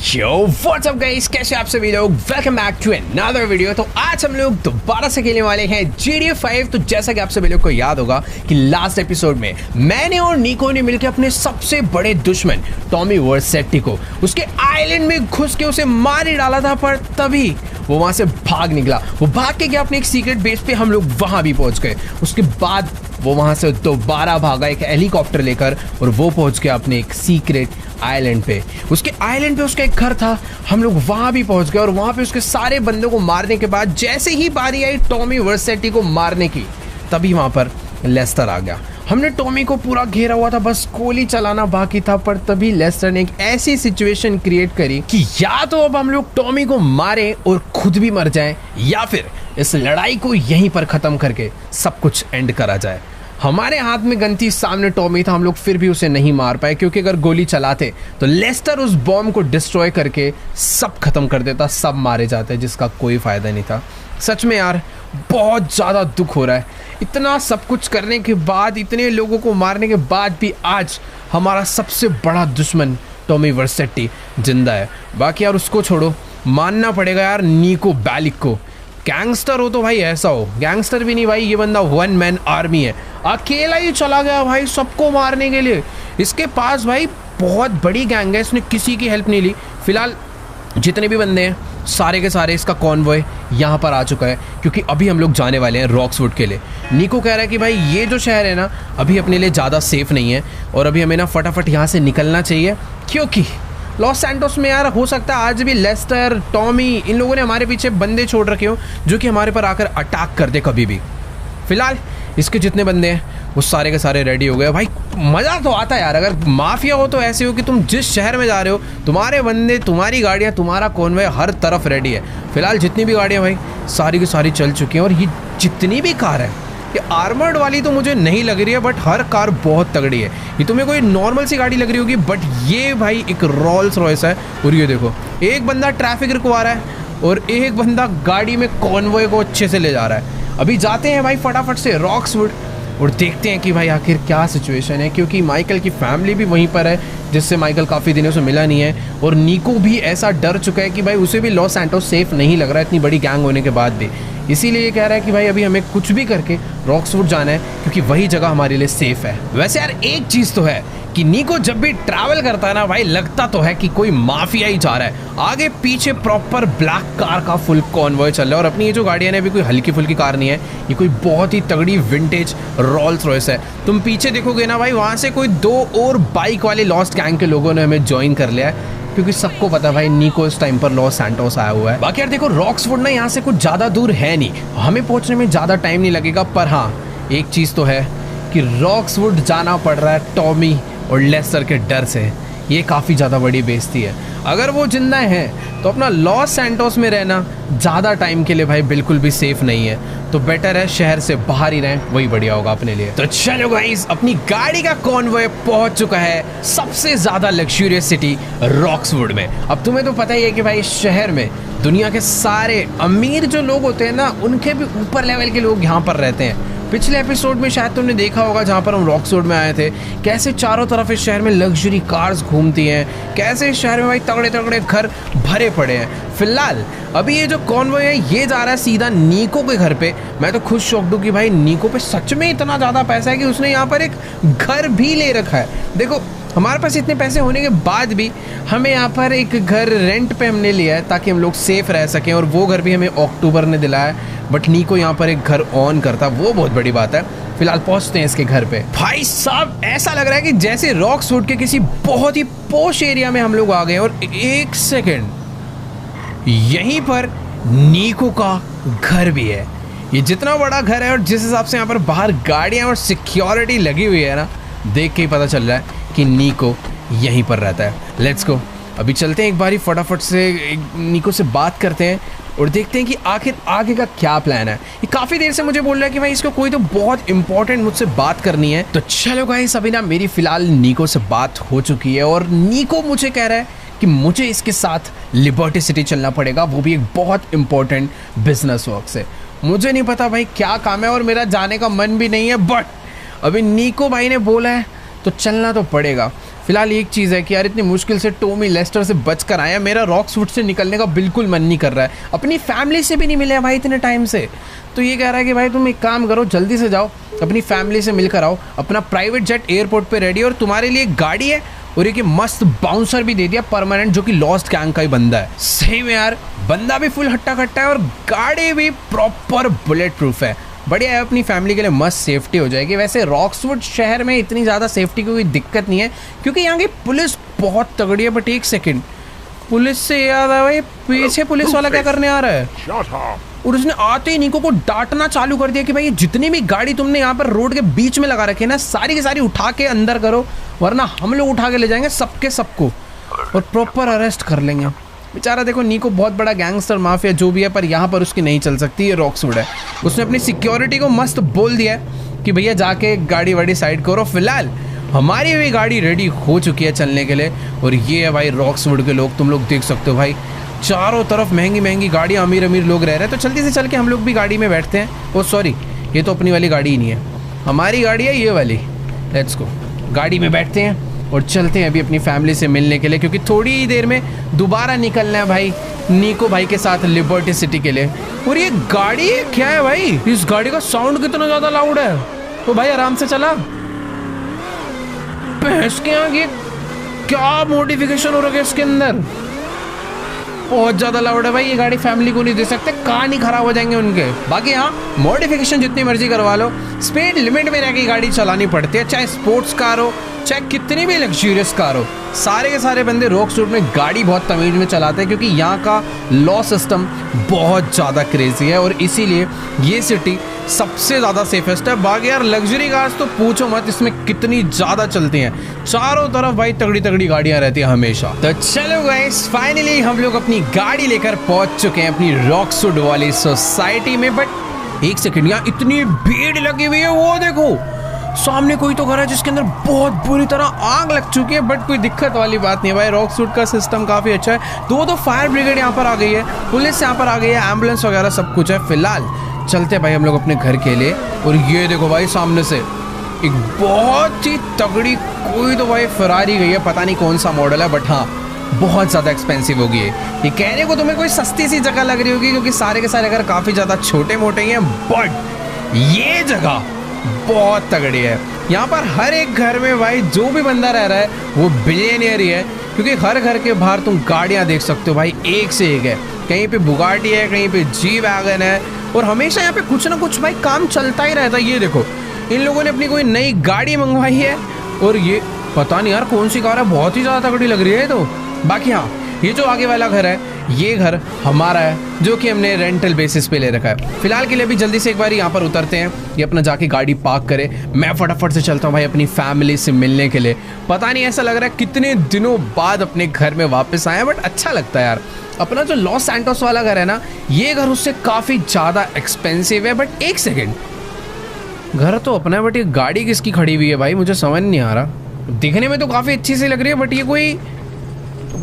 Yo what's up guys, कैसे आप सभी लोग। Welcome back to another video. तो आज हम लोग दोबारा से खेलने वाले हैं GTA 5। तो जैसा कि आप सभी लोग को याद होगा कि लास्ट एपिसोड में मैंने और निको ने मिलकर अपने सबसे बड़े दुश्मन टॉमी वर्सेटी को उसके आइलैंड में घुस के उसे मार ही डाला था, पर तभी वो वहां से भाग निकला। वो भाग के गया अपने एक सीक्रेट बेस पे, हम लोग वहां भी पहुंच गए। उसके बाद वो वहां से दोबारा भागा एक हेलीकॉप्टर लेकर और वो पहुंच गया अपने एक सीक्रेट आइलैंड पे। उसके आइलैंड पे उसका एक घर था, हम लोग वहां भी पहुंच गए और वहां पे उसके सारे बंदों को मारने के बाद जैसे ही बारी आई टॉमी वर्सेटी को मारने की, तभी वहां पर लेस्टर आ गया। हमने टॉमी को पूरा घेरा हुआ था, बस गोली चलाना बाकी था, पर तभी लेस्टर ने एक ऐसी सिचुएशन क्रिएट करी कि या तो अब हम लोग टॉमी को मारें और खुद भी मर जाएं, या फिर इस लड़ाई को यहीं पर खत्म करके सब कुछ एंड करा जाए। हमारे हाथ में गन थी, सामने टॉमी था, हम लोग फिर भी उसे नहीं मार पाए क्योंकि अगर गोली चलाते तो लेस्टर उस बॉम्ब को डिस्ट्रॉय करके सब खत्म कर देता, सब मारे जाते, जिसका कोई फायदा नहीं था। सच में यार बहुत ज़्यादा दुख हो रहा है। इतना सब कुछ करने के बाद, इतने लोगों को मारने के बाद भी आज हमारा सबसे बड़ा दुश्मन टॉमी वर्सेटी जिंदा है। बाकी यार उसको छोड़ो, मानना पड़ेगा यार निको बेलिक को। गैंगस्टर हो तो भाई ऐसा हो, गैंगस्टर भी नहीं भाई, ये बंदा वन मैन आर्मी है, अकेला ही चला गया भाई सबको मारने के लिए। इसके पास भाई बहुत बड़ी गैंग है, इसने किसी की हेल्प नहीं ली। फिलहाल जितने भी बंदे हैं सारे के सारे इसका कॉन्वॉय यहाँ पर आ चुका है, क्योंकि अभी हम लोग जाने वाले हैं रॉक्सवुड के लिए। निको कह रहा है कि भाई ये जो शहर है ना अभी अपने लिए ज़्यादा सेफ नहीं है और अभी हमें ना फटाफट यहाँ से निकलना चाहिए, क्योंकि लॉस सैंटोस में यार हो सकता है आज भी लेस्टर, टॉमी, इन लोगों ने हमारे पीछे बंदे छोड़ रखे हो जो कि हमारे पर आकर अटैक कर दे कभी भी। फिलहाल इसके जितने बंदे हैं वो सारे के सारे रेडी हो गए। भाई मज़ा तो आता है यार, अगर माफिया हो तो ऐसे हो कि तुम जिस शहर में जा रहे हो तुम्हारे बंदे, तुम्हारी गाड़ियाँ, तुम्हारा कॉन्वॉय हर तरफ रेडी है। फिलहाल जितनी भी गाड़ियाँ भाई सारी की सारी चल चुकी हैं और ये जितनी भी कार है, ये आर्मर्ड वाली तो मुझे नहीं लग रही है, बट हर कार बहुत तगड़ी है। ये तुम्हें कोई नॉर्मल सी गाड़ी लग रही होगी, बट ये भाई एक रोल्स रॉयस है। और ये देखो, एक बंदा ट्रैफिक रुकवा रहा है और एक बंदा गाड़ी में कॉन्वॉय को अच्छे से ले जा रहा है। अभी जाते हैं भाई फटाफट से रॉक्सवुड और देखते हैं कि भाई आखिर क्या सिचुएशन है, क्योंकि माइकल की फैमिली भी वहीं पर है, जिससे माइकल काफ़ी दिनों से मिला नहीं है। और निको भी ऐसा डर चुका है कि भाई उसे भी लॉस सैंटोस सेफ नहीं लग रहा है इतनी बड़ी गैंग होने के बाद भी। इसीलिए ये कह रहा है कि भाई अभी हमें कुछ भी करके रॉक्सवुड जाना है, क्योंकि वही जगह हमारे लिए सेफ है। वैसे यार एक चीज़ तो है कि निको जब भी ट्रैवल करता है ना भाई, लगता तो है कि कोई माफिया ही जा रहा है। आगे पीछे प्रॉपर ब्लैक कार का फुल कॉन्वॉय चल रहा है और अपनी ये जो गाड़ियाँ हैं अभी कोई हल्की फुल्की कार नहीं है, ये कोई बहुत ही तगड़ी विंटेज रोल्स रॉयस है। तुम पीछे देखोगे ना भाई, वहाँ से कोई दो और बाइक वाले लॉस्ट गैंग के लोगों ने हमें ज्वाइन कर लिया है, क्योंकि सबको पता है भाई निको इस टाइम पर लॉस सैंटोस आया हुआ है। बाकी यार देखो, रॉक्सवुड ना यहाँ से कुछ ज़्यादा दूर है नहीं, हमें पहुँचने में ज़्यादा टाइम नहीं लगेगा। पर हाँ एक चीज़ तो है कि रॉक्सवुड जाना पड़ रहा है टॉमी और लेस्टर के डर से। ये काफ़ी ज़्यादा बड़ी बेइज्जती है। अगर वो जिंदा हैं तो अपना लॉस सैंटोस में रहना ज़्यादा टाइम के लिए भाई बिल्कुल भी सेफ नहीं है, तो बेटर है शहर से बाहर ही रहें, वही बढ़िया होगा अपने लिए। तो चलो गाइस, अपनी गाड़ी का कॉन्वॉय पहुंच चुका है सबसे ज़्यादा लग्जूरियस सिटी रॉक्सवुड में। अब तुम्हें तो पता ही है कि भाई इस शहर में दुनिया के सारे अमीर जो लोग होते हैं ना, उनके भी ऊपर लेवल के लोग यहाँ पर रहते हैं। पिछले एपिसोड में शायद तुमने देखा होगा जहाँ पर हम रॉक्सवुड में आए थे, कैसे चारों तरफ इस शहर में लग्जरी कार्स घूमती हैं, कैसे इस शहर में भाई तगड़े तगड़े घर भरे पड़े हैं। फिलहाल अभी ये जो कॉन्वॉय है ये जा रहा है सीधा निको के घर पे। मैं तो खुद शौक दूँ कि भाई निको पे सच में इतना ज़्यादा पैसा है कि उसने यहाँ पर एक घर भी ले रखा है। देखो हमारे पास इतने पैसे होने के बाद भी हमें यहाँ पर एक घर रेंट पे हमने लिया है ताकि हम लोग सेफ रह सकें, और वो घर भी हमें अक्टूबर ने दिलाया। बट निको यहाँ पर एक घर ऑन करता, वो बहुत बड़ी बात है। फिलहाल पहुँचते हैं इसके घर पे। भाई साहब ऐसा लग रहा है कि जैसे रॉक्सवुड के किसी बहुत ही पोश एरिया में हम लोग आ गए। और एक सेकेंड, यहीं पर निको का घर भी है। ये जितना बड़ा घर है और जिस हिसाब से यहाँ पर बाहर गाड़ियाँ और सिक्योरिटी लगी हुई है ना, देख के ही पता चल रहा है कि निको यहीं पर रहता है। लेट्स गो, अभी चलते हैं एक बारी फटाफट से निको से बात करते हैं और देखते हैं कि आखिर आगे का क्या प्लान है। ये काफ़ी देर से मुझे बोल रहा है कि भाई इसको कोई तो बहुत इंपॉर्टेंट मुझसे बात करनी है। तो चलो गाइस, अभी ना मेरी फ़िलहाल निको से बात हो चुकी है और निको मुझे कह रहा है कि मुझे इसके साथ लिबर्टी सिटी चलना पड़ेगा, वो भी एक बहुत इंपॉर्टेंट बिजनेस वर्क से। मुझे नहीं पता भाई क्या काम है और मेरा जाने का मन भी नहीं है, बट अभी निको भाई ने बोला है तो चलना तो पड़ेगा। फिलहाल एक चीज़ है कि यार इतनी मुश्किल से टॉमी लेस्टर से बच कर आया, मेरा रॉक्सवुड से निकलने का बिल्कुल मन नहीं कर रहा है। अपनी फैमिली से भी नहीं मिले भाई इतने टाइम से। तो ये कह रहा है कि भाई तुम एक काम करो, जल्दी से जाओ अपनी फैमिली से मिलकर आओ। अपना प्राइवेट जेट एयरपोर्ट पे रेडी, और तुम्हारे लिए एक गाड़ी है और एक मस्त बाउंसर भी दे दिया परमानेंट, जो कि लॉस्ट गैंग का ही बंदा है। सही में यार बंदा भी फुल हट्टा कट्टा है और गाड़ी भी प्रॉपर बुलेट प्रूफ है। बढ़िया है, अपनी फैमिली के लिए मस्त सेफ्टी हो जाएगी। वैसे रॉक्सवुड शहर में इतनी ज़्यादा सेफ्टी की कोई दिक्कत नहीं है क्योंकि यहाँ की पुलिस बहुत तगड़ी है। बट एक सेकंड, पुलिस से याद आया भाई, पीछे पुलिस वाला क्या करने आ रहा है? और उसने आते ही निको को डांटना चालू कर दिया कि भाई जितनी भी गाड़ी तुमने यहाँ पर रोड के बीच में लगा रखी है ना, सारी की सारी उठा के अंदर करो, वरना हम लोग उठा के ले जाएंगे सबके सबको और प्रॉपर अरेस्ट कर लेंगे। बेचारा देखो, निको बहुत बड़ा गैंगस्टर माफिया जो भी है, पर यहाँ पर उसकी नहीं चल सकती, ये रॉक्सवुड है। उसने अपनी सिक्योरिटी को मस्त बोल दिया कि भैया जाके गाड़ी वाड़ी साइड करो। फिलहाल हमारी भी गाड़ी रेडी हो चुकी है चलने के लिए, और ये है भाई रॉक्सवुड के लोग। तुम लोग देख सकते हो भाई, चारों तरफ महंगी महंगी गाड़ियाँ, अमीर अमीर लोग रह रहे हैं। तो जल्दी से चल के हम लोग भी गाड़ी में बैठते हैं। ओ सॉरी, ये तो अपनी वाली गाड़ी ही नहीं है, हमारी गाड़ी है ये वाली। लेट्स गो, गाड़ी में बैठते हैं और चलते हैं अभी अपनी फैमिली से मिलने के लिए, क्योंकि थोड़ी ही देर में दोबारा निकलना है भाई निको भाई के साथ लिबर्टी सिटी के लिए। और ये गाड़ी क्या है भाई, इस गाड़ी का साउंड कितना ज़्यादा लाउड है। तो भाई आराम से चला, भैंस के आगे क्या मॉडिफिकेशन हो रहा है इसके अंदर, बहुत ज़्यादा लाउड है भाई। ये गाड़ी फैमिली को नहीं दे सकते, कान ही खराब हो जाएंगे उनके। बाकी हाँ, मॉडिफिकेशन जितनी मर्जी करवा लो, स्पीड लिमिट में रहकर गाड़ी चलानी पड़ती है, चाहे स्पोर्ट्स कार हो चाहे कितनी भी लग्जूरियस कार हो। सारे के सारे बंदे रॉक्सवुड में गाड़ी बहुत तमीज में चलाते हैं, क्योंकि यहाँ का लॉ सिस्टम बहुत ज़्यादा क्रेजी है और इसीलिए ये सिटी सबसे ज़्यादा सेफेस्ट है। बाकी यार लग्जरी कार्स तो पूछो मत, इसमें कितनी ज़्यादा चलती हैं, चारों तरफ भाई तगड़ी तगड़ी गाड़ियाँ रहती हैं हमेशा। तो चलो गाइस, फाइनली हम लोग अपनी गाड़ी लेकर पहुँच चुके हैं अपनी रॉक्सवुड वाली सोसाइटी में। बट एक सेकेंड, यहाँ इतनी भीड़ लगी हुई है, वो देखो सामने कोई तो घर है जिसके अंदर बहुत बुरी तरह आग लग चुकी है। बट कोई दिक्कत वाली बात नहीं है भाई, रॉक्सवुड का सिस्टम काफ़ी अच्छा है। दो फायर ब्रिगेड यहाँ पर आ गई है, पुलिस यहाँ पर आ गई है, एम्बुलेंस वगैरह सब कुछ है। फिलहाल चलते भाई हम लोग अपने घर के लिए। और ये देखो भाई, सामने से एक बहुत ही तगड़ी कोई तो भाई फरारी गई है, पता नहीं कौन सा मॉडल है, बट हाँ बहुत ज़्यादा एक्सपेंसिव होगी ये कहने को तुम्हें कोई सस्ती सी जगह लग रही होगी, क्योंकि सारे के सारे घर काफ़ी ज़्यादा छोटे मोटे ही हैं। बट ये जगह बहुत तगड़ी है। यहाँ पर हर एक घर में भाई जो भी बंदा रह रहा है वो बिलियनियर ही है, क्योंकि हर घर के बाहर तुम गाड़ियाँ देख सकते हो भाई, एक से एक है। कहीं पे बुगाटी है, कहीं पे जी वैगन है, और हमेशा यहाँ पे कुछ ना कुछ भाई काम चलता ही रहता है। ये देखो, इन लोगों ने अपनी कोई नई गाड़ी मंगवाई है, और ये पता नहीं यार कौन सी कार है, बहुत ही ज़्यादा तगड़ी लग रही है। तो बाकी हाँ, ये जो आगे वाला घर है, ये घर हमारा है, जो कि हमने रेंटल बेसिस पे ले रखा है। फिलहाल के लिए भी जल्दी से एक बार यहाँ पर उतरते हैं, ये अपना जाके गाड़ी पार्क करे। मैं फटाफट से चलता हूँ भाई अपनी फैमिली से मिलने के लिए। पता नहीं, ऐसा लग रहा है कितने दिनों बाद अपने घर में वापस आए, बट अच्छा लगता है यार। अपना जो लॉस सैंटोस वाला घर है ना, ये घर उससे काफ़ी ज़्यादा एक्सपेंसिव है। बट एक सेकेंड, घर तो अपना है, बट ये गाड़ी किसकी खड़ी हुई है भाई, मुझे समझ नहीं आ रहा। दिखने में तो काफ़ी अच्छी सी लग रही है, बट ये कोई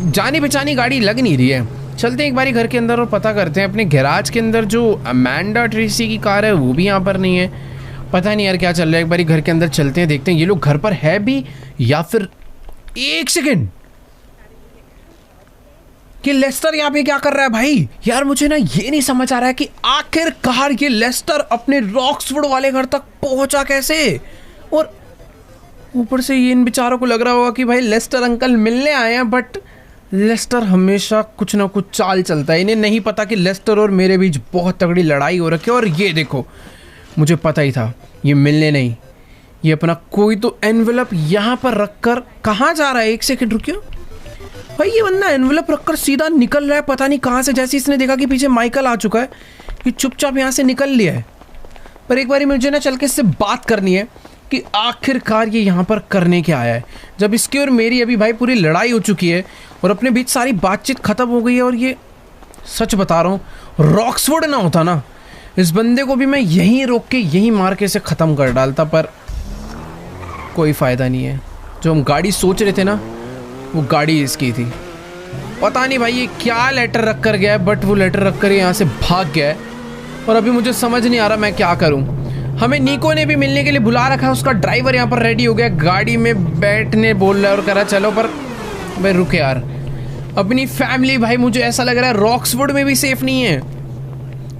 जानी पहचानी गाड़ी लग नहीं रही है। चलते हैं एक बारी घर के अंदर और पता करते हैं। अपने गैराज के अंदर जो अमेंडा ट्रेसी की कार है वो भी यहाँ पर नहीं है। पता नहीं यार क्या चल रहा है, एक बारी घर के अंदर चलते हैं, देखते हैं ये लोग घर पर है भी या फिर। एक सेकेंड, कि लेस्टर यहाँ पे क्या कर रहा है भाई? यार मुझे ना ये नहीं समझ आ रहा है कि आखिरकार ये लेस्टर अपने रॉक्सवुड वाले घर तक पहुंचा कैसे। और ऊपर से ये इन बेचारों को लग रहा होगा कि भाई लेस्टर अंकल मिलने आए हैं, बट लेस्टर हमेशा कुछ ना कुछ चाल चलता है। इन्हें नहीं पता कि लेस्टर और मेरे बीच बहुत तगड़ी लड़ाई हो रखी है। और ये देखो, मुझे पता ही था ये मिलने नहीं, ये अपना कोई तो एनवेलप यहाँ पर रखकर कहाँ जा रहा है। एक सेकंड रुकियो भाई, ये बंदा एनवेलप रखकर सीधा निकल रहा है, पता नहीं कहाँ से। जैसे इसने देखा कि पीछे माइकल आ चुका है, ये चुपचाप यहाँ से निकल लिया है। पर एक बारी मुझे ना चल के इससे बात करनी है कि आखिरकार ये यहाँ पर करने क्या आया है, जब इसकी और मेरी अभी भाई पूरी लड़ाई हो चुकी है और अपने बीच सारी बातचीत ख़त्म हो गई है। और ये सच बता रहा हूँ, रॉक्सवुड ना होता ना, इस बंदे को भी मैं यहीं रोक के यहीं मार के इसे ख़त्म कर डालता, पर कोई फ़ायदा नहीं है। जो हम गाड़ी सोच रहे थे ना, वो गाड़ी इसकी थी। पता नहीं भाई ये क्या लेटर रख कर गया है, बट वो लेटर रख कर यहाँ से भाग गया है। और अभी मुझे समझ नहीं आ रहा मैं क्या करूँ। हमें निको ने भी मिलने के लिए बुला रखा है, उसका ड्राइवर यहाँ पर रेडी हो गया, गाड़ी में बैठने बोल रहा है और करा चलो, पर भाई रुक यार, अपनी फैमिली भाई मुझे ऐसा लग रहा है रॉक्सवुड में भी सेफ नहीं है।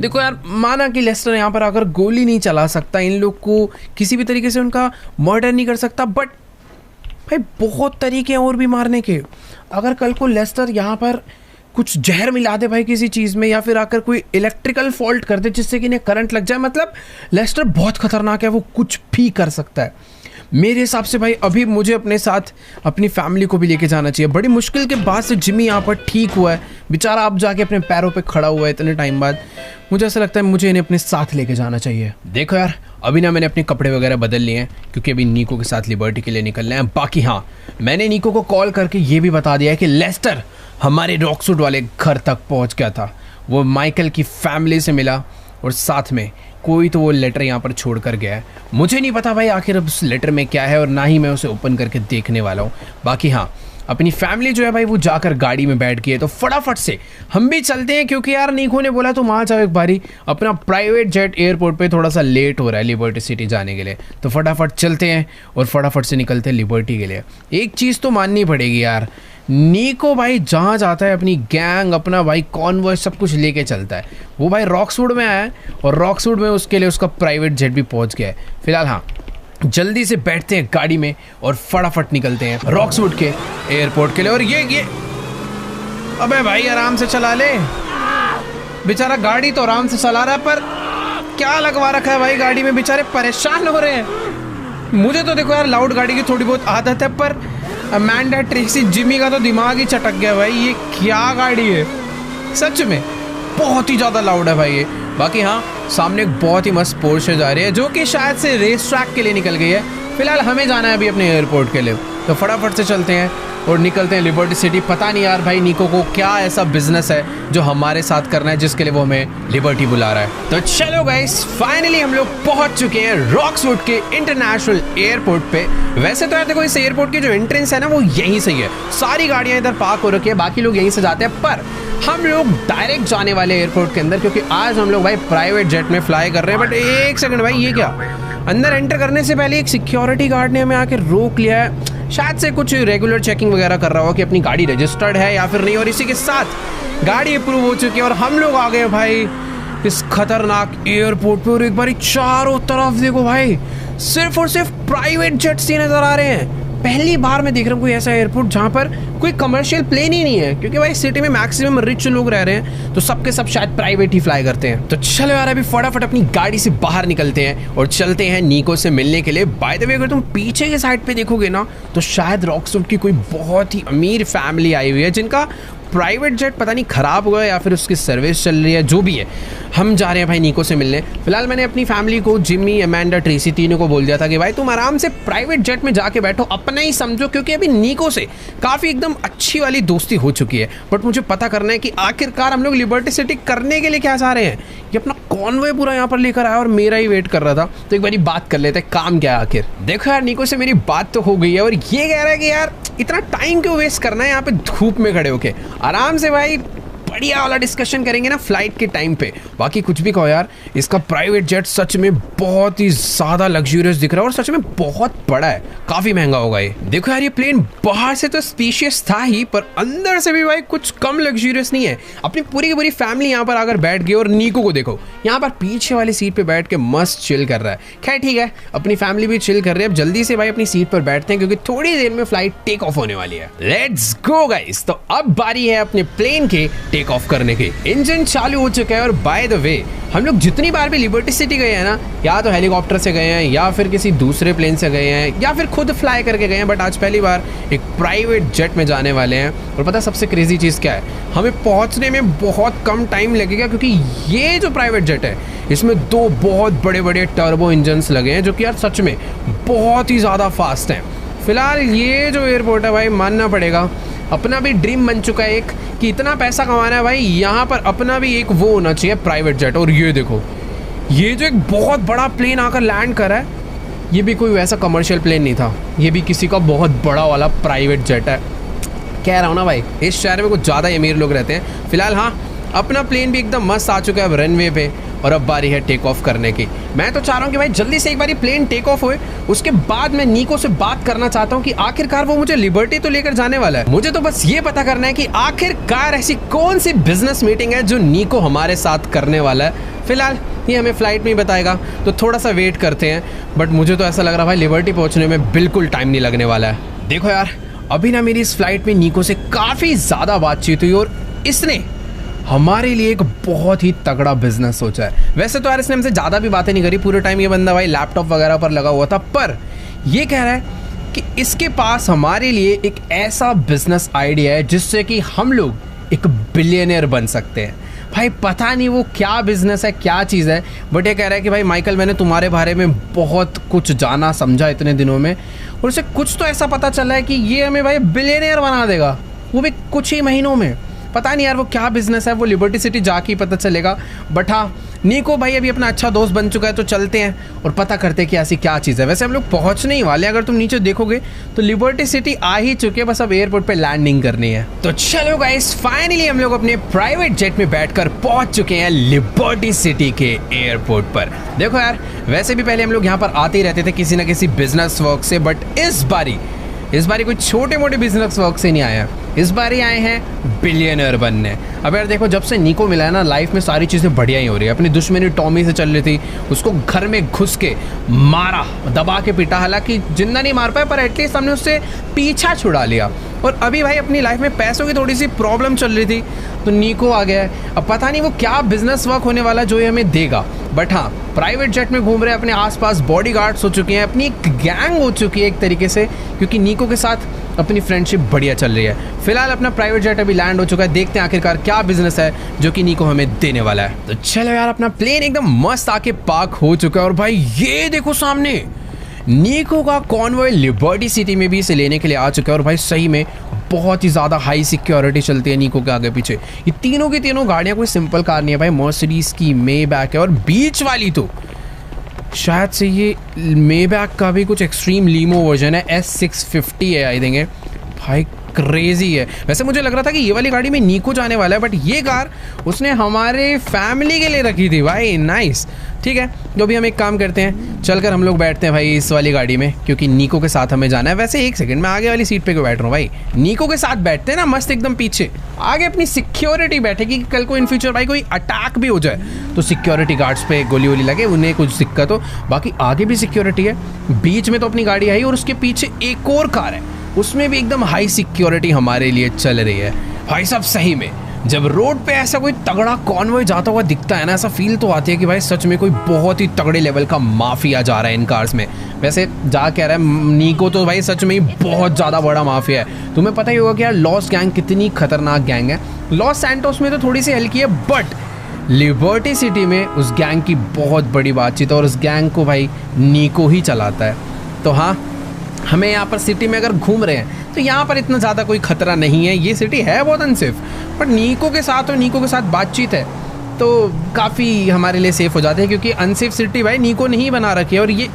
देखो यार, माना कि लेस्टर यहाँ पर आकर गोली नहीं चला सकता, इन लोग को किसी भी तरीके से उनका मर्डर नहीं कर सकता, बट भाई बहुत तरीके हैं और भी मारने के। अगर कल को लेस्टर यहाँ पर कुछ जहर मिला दे भाई किसी चीज़ में, या फिर आकर कोई इलेक्ट्रिकल फॉल्ट कर दे जिससे कि इन्हें करंट लग जाए, मतलब लेस्टर बहुत खतरनाक है, वो कुछ भी कर सकता है। मेरे हिसाब से भाई अभी मुझे अपने साथ अपनी फैमिली को भी लेके जाना चाहिए। बड़ी मुश्किल के बाद से जिमी यहाँ पर ठीक हुआ है बेचारा, अब जाके अपने पैरों पे खड़ा हुआ है इतने टाइम बाद। मुझे ऐसा लगता है मुझे इन्हें अपने साथ लेके जाना चाहिए। देखो यार, अभी ना मैंने अपने कपड़े वगैरह बदल लिए हैं क्योंकि अभी निको के साथ लिबर्टी के लिए निकलना है। बाकी हाँ, मैंने निको को कॉल करके ये भी बता दिया है कि लेस्टर हमारे रॉक्सवुड वाले घर तक पहुँच गया था, वो माइकल की फैमिली से मिला और साथ में कोई तो वो लेटर यहाँ पर छोड़ कर गया है। मुझे नहीं पता भाई आखिर उस लेटर में क्या है, और ना ही मैं उसे ओपन करके देखने वाला हूँ। बाकी हाँ, अपनी फैमिली जो है भाई वो जाकर गाड़ी में बैठ गई है, तो फटाफट से हम भी चलते हैं, क्योंकि यार निको ने बोला तुम आ जाओ एक बारी, अपना प्राइवेट जेट एयरपोर्ट पे थोड़ा सा लेट हो रहा है लिबर्टी सिटी जाने के लिए। तो फटाफट चलते हैं और फटाफट से निकलते हैं लिबर्टी के लिए। एक चीज़ तो माननी पड़ेगी यार, निको भाई जहाँ जाता है अपनी गैंग, अपना भाई कॉन्वॉय सब कुछ लेके चलता है। वो भाई रॉक्सवुड में आया है और रॉक्सवुड में उसके लिए उसका प्राइवेट जेट भी पहुँच गया है। फिलहाल हाँ, जल्दी से बैठते हैं गाड़ी में और फटाफट निकलते हैं रॉक्सवुड के एयरपोर्ट के लिए। और ये अबे भाई आराम से चला ले, बेचारा गाड़ी तो आराम से चला रहा है, पर क्या लगवा रखा है भाई गाड़ी में, बेचारे परेशान हो रहे हैं। मुझे तो देखो यार लाउड गाड़ी की थोड़ी बहुत आदत है, पर अमेंडा, ट्रेसी, जिमी का तो दिमाग ही चटक गया भाई, ये क्या गाड़ी है, सच में बहुत ही ज़्यादा लाउड है भाई ये। बाकी हाँ, सामने एक बहुत ही मस्त पोर्शे जा रही है जो कि शायद से रेस ट्रैक के लिए निकल गई है। फिलहाल हमें जाना है अभी अपने एयरपोर्ट के लिए, तो फटाफट से चलते हैं और निकलते हैं लिबर्टी सिटी। पता नहीं यार भाई निको को क्या ऐसा बिजनेस है जो हमारे साथ करना है जिसके लिए वो हमें लिबर्टी बुला रहा है। तो चलो गाइस, फाइनली हम लोग पहुंच चुके हैं रॉक्सवुड के इंटरनेशनल एयरपोर्ट पे। वैसे तो यार देखो, इस एयरपोर्ट की जो एंट्रेंस है ना वो यहीं से ही है, सारी गाड़ियां इधर पार्क हो रखी है, बाकी लोग यहीं से जाते हैं, पर हम लोग डायरेक्ट जाने वाले एयरपोर्ट के अंदर, क्योंकि आज हम लोग भाई प्राइवेट जेट में फ्लाई कर रहे हैं। बट एक सेकंड भाई, ये क्या, अंदर एंटर करने से पहले एक सिक्योरिटी गार्ड ने हमें आके रोक लिया है, शायद से कुछ रेगुलर चेकिंग वगैरह कर रहा हो कि अपनी गाड़ी रजिस्टर्ड है या फिर नहीं, और इसी के साथ गाड़ी अप्रूव हो चुकी है और हम लोग आ गए भाई इस खतरनाक एयरपोर्ट पे। और एक बार चारों तरफ देखो भाई, सिर्फ और सिर्फ प्राइवेट जेट्स ही नजर आ रहे हैं। पहली बार मैं देख रहा हूँ कोई ऐसा एयरपोर्ट जहाँ पर कोई कमर्शियल प्लेन ही नहीं है, क्योंकि भाई सिटी में मैक्सिमम रिच लोग रह रहे हैं, तो सबके सब शायद प्राइवेट ही फ्लाई करते हैं। तो चलो यार, अभी फटाफट अपनी गाड़ी से बाहर निकलते हैं और चलते हैं निको से मिलने के लिए। बाय द वे, अगर तुम पीछे के साइड पे देखोगे ना, तो शायद रॉक्सवुड की कोई बहुत ही अमीर फैमिली आई हुई है जिनका प्राइवेट जेट पता नहीं खराब हुआ है या फिर उसकी सर्विस चल रही है, जो भी है। हम जा रहे हैं भाई निको से मिलने। फिलहाल मैंने अपनी फैमिली को, जिमी, अमेंडा, ट्रेसी, तीनों को बोल दिया था कि भाई तुम आराम से प्राइवेट जेट में जाके बैठो, अपना ही समझो, क्योंकि अभी निको से काफ़ी एकदम अच्छी वाली दोस्ती हो चुकी है। बट मुझे पता करना है कि आखिरकार हम लोग लिबर्टी सिटी करने के लिए क्या चाह रहे हैं। ये अपना कॉन्वॉय पूरा यहाँ पर लेकर आया और मेरा ही वेट कर रहा था, तो एक बारी बात कर लेते हैं काम क्या है आखिर। देखो यार, निको से मेरी बात तो हो गई है और ये कह रहा है कि यार इतना टाइम क्यों वेस्ट करना है यहाँ पे धूप में खड़े होके, आराम से भाई बढ़िया वाला डिस्कशन करेंगे ना फ्लाइट के टाइम पे। बाकी कुछ भी कहो यार, इसका प्राइवेट जेट सच में बहुत ही ज़्यादा लग्जूरियस दिख रहा है और सच में बहुत बड़ा है, काफ़ी महंगा होगा ये। देखो यार, ये प्लेन बाहर से तो स्पेशियस था ही, पर अंदर से भी भाई कुछ कम लग्जूरियस नहीं है। अपनी पूरी की पूरी फैमिली यहाँ पर आकर बैठ गई और निको को देखो यहाँ पर पीछे वाली सीट पर बैठ के मस्त चिल कर रहा है। खैर ठीक है, अपनी फैमिली भी चिल कर रही है। अब जल्दी से भाई अपनी सीट पर बैठते हैं क्योंकि थोड़ी देर में फ्लाइट टेक ऑफ होने वाली है। Let's go guys. तो अब बारी है अपने प्लेन के टेक ऑफ करने के। इंजन चालू हो चुका है और बाय द वे, हम लोग जितनी बार भी लिबर्टी सिटी गए हैं ना, या तो हेलीकॉप्टर से गए हैं या फिर किसी दूसरे प्लेन से गए हैं या फिर खुद फ्लाई करके गए हैं, बट आज पहली बार एक प्राइवेट जेट में जाने वाले हैं। और पता सबसे क्रेजी चीज़ क्या है, हमें पहुंचने में बहुत कम टाइम लगेगा क्योंकि ये जो प्राइवेट जेट है इसमें 2 बहुत बड़े बड़े टर्बो इंजन्स लगे हैं जो कि यार सच में बहुत ही ज़्यादा फास्ट हैं। फिलहाल ये जो एयरपोर्ट है भाई, मानना पड़ेगा अपना भी ड्रीम बन चुका है एक, कि इतना पैसा कमाना है भाई, यहाँ पर अपना भी एक वो होना चाहिए प्राइवेट जेट। और ये देखो, ये जो एक बहुत बड़ा प्लेन आकर लैंड कर रहा है, ये भी कोई वैसा कमर्शियल प्लेन नहीं था, ये भी किसी का बहुत बड़ा वाला प्राइवेट जेट है। कह रहा हूँ ना भाई, इस शहर में कुछ ज़्यादा ही अमीर लोग रहते हैं। फिलहाल हाँ, अपना प्लेन भी एकदम मस्त आ चुका है अब रनवे पे और अब बारी है टेक ऑफ करने की। मैं तो चाह रहा हूँ कि भाई जल्दी से एक बारी प्लेन टेक ऑफ होए, उसके बाद मैं नीको से बात करना चाहता हूँ कि आखिरकार वो मुझे लिबर्टी तो लेकर जाने वाला है। मुझे तो बस ये पता करना है कि आखिरकार ऐसी कौन सी बिजनेस मीटिंग है जो नीको हमारे साथ करने वाला है। फिलहाल ये हमें फ्लाइट में ही बताएगा, तो थोड़ा सा वेट करते हैं। बट मुझे तो ऐसा लग रहा है भाई लिबर्टी पहुंचने में बिल्कुल टाइम नहीं लगने वाला है। देखो यार, अभी ना मेरी इस फ्लाइट में नीको से काफ़ी ज़्यादा बातचीत हुई और इसने हमारे लिए एक बहुत ही तगड़ा बिजनेस सोचा है। वैसे तो यार इसने हमसे ज़्यादा भी बातें नहीं करी, पूरे टाइम ये बंदा भाई लैपटॉप वगैरह पर लगा हुआ था, पर ये कह रहा है कि इसके पास हमारे लिए एक ऐसा बिजनेस आइडिया है जिससे कि हम लोग एक बिलियनियर बन सकते हैं। भाई पता नहीं वो क्या बिजनेस है, क्या चीज़ है, बट ये कह रहा है कि भाई माइकल मैंने तुम्हारे बारे में बहुत कुछ जाना समझा इतने दिनों में, और उसे कुछ तो ऐसा पता चला है कि ये हमें भाई बिलियनियर बना देगा, वो भी कुछ ही महीनों में। पता नहीं यार वो क्या बिजनेस है, वो लिबर्टी सिटी जाके ही पता चलेगा। बट हाँ, नीको भाई अभी अपना अच्छा दोस्त बन चुका है, तो चलते हैं और पता करते हैं कि ऐसी क्या चीज़ है। वैसे हम लोग पहुंचने ही वाले हैं, अगर तुम नीचे देखोगे तो लिबर्टी सिटी आ ही चुके हैं, बस अब एयरपोर्ट पे लैंडिंग करनी है। तो चलो गाइस, फाइनली हम लोग अपने प्राइवेट जेट में बैठकर पहुंच चुके हैं लिबर्टी सिटी के एयरपोर्ट पर। देखो यार, वैसे भी पहले हम लोग यहाँ पर आते ही रहते थे किसी ना किसी बिजनेस वर्क से, बट इस बारी कोई छोटे मोटे बिजनेस वर्क से नहीं आया, इस बार ही आए हैं बिलियनर बनने। अब यार देखो, जब से नीको मिला है ना, लाइफ में सारी चीज़ें बढ़िया ही हो रही है। अपनी दुश्मनी टॉमी से चल रही थी, उसको घर में घुस के मारा, दबा के पीटा, हालांकि जिंदा नहीं मार पाया पर एटलीस्ट हमने उससे पीछा छुड़ा लिया। और अभी भाई अपनी लाइफ में पैसों की थोड़ी सी प्रॉब्लम चल रही थी, तो नीको आ गया है। अब पता नहीं वो क्या बिजनेस वर्क होने वाला जो ये हमें देगा, बट हाँ, प्राइवेट जेट में घूम रहे हैं, अपने आसपास बॉडीगार्ड्स हो चुके हैं, अपनी एक गैंग हो चुकी है एक तरीके से, क्योंकि नीको के साथ अपनी फ्रेंडशिप बढ़िया चल रही है। फिलहाल अपना प्राइवेट जेट अभी लैंड हो चुका है, देखते हैं आखिरकार क्या बिजनेस है जो कि नीको हमें देने वाला है। तो चलो यार, अपना प्लेन एकदम मस्त आके पार्क हो चुका है, और भाई ये देखो सामने नीको का कॉन्वॉय लिबर्टी सिटी में भी इसे लेने के लिए आ चुका है। और भाई सही में बहुत ही ज़्यादा हाई सिक्योरिटी चलती है नीको के आगे पीछे। ये तीनों की तीनों गाड़ियाँ कोई सिंपल कार नहीं है भाई, मर्सिडीज़ की मेबैक है, और बीच वाली तो शायद से ये मेबैक का भी कुछ एक्सट्रीम लीमो वर्जन है, S650 है आई थिंक। भाई क्रेजी है। वैसे मुझे लग रहा था कि ये वाली गाड़ी में नीको जाने वाला है, बट ये कार उसने हमारे फैमिली के लिए रखी थी भाई। नाइस, ठीक है, जो भी हम एक काम करते हैं, चलकर हम लोग बैठते हैं भाई इस वाली गाड़ी में, क्योंकि नीको के साथ हमें जाना है। वैसे एक सेकंड, मैं आगे वाली सीट पे क्यों बैठ रहा हूँ भाई, नीको के साथ बैठते हैं ना मस्त एकदम पीछे, आगे अपनी सिक्योरिटी बैठेगी कि कल को इन फ्यूचर भाई कोई अटैक भी हो जाए तो सिक्योरिटी गार्ड्स पे गोली वोली लगे, उन्हें कुछ दिक्कत हो। बाकी आगे भी सिक्योरिटी है, बीच में तो अपनी गाड़ी है, और उसके पीछे एक और कार है, उसमें भी एकदम हाई सिक्योरिटी हमारे लिए चल रही है। भाई साहब सही में जब रोड पे ऐसा कोई तगड़ा कॉन्वॉय जाता हुआ दिखता है ना, ऐसा फील तो आती है कि भाई सच में कोई बहुत ही तगड़े लेवल का माफिया जा रहा है इन कार्स में। वैसे जा कह रहा है नीको तो भाई सच में ही बहुत ज़्यादा बड़ा माफिया है। तुम्हें पता ही होगा कि यार लॉस गैंग कितनी खतरनाक गैंग है। लॉस सैंटोस में तो थोड़ी सी हल्की है, बट लिबर्टी सिटी में उस गैंग की बहुत बड़ी बातचीत है, और उस गैंग को भाई नीको ही चलाता है। तो हाँ, हमें यहाँ पर सिटी में अगर घूम रहे हैं तो यहाँ पर इतना ज़्यादा कोई खतरा नहीं है। ये सिटी है बहुत अनसेफ, बट नीको के साथ और नीको के साथ बातचीत है तो काफ़ी हमारे लिए सेफ हो जाते हैं, क्योंकि अनसेफ सिटी भाई नीको नहीं बना रखी है। और ये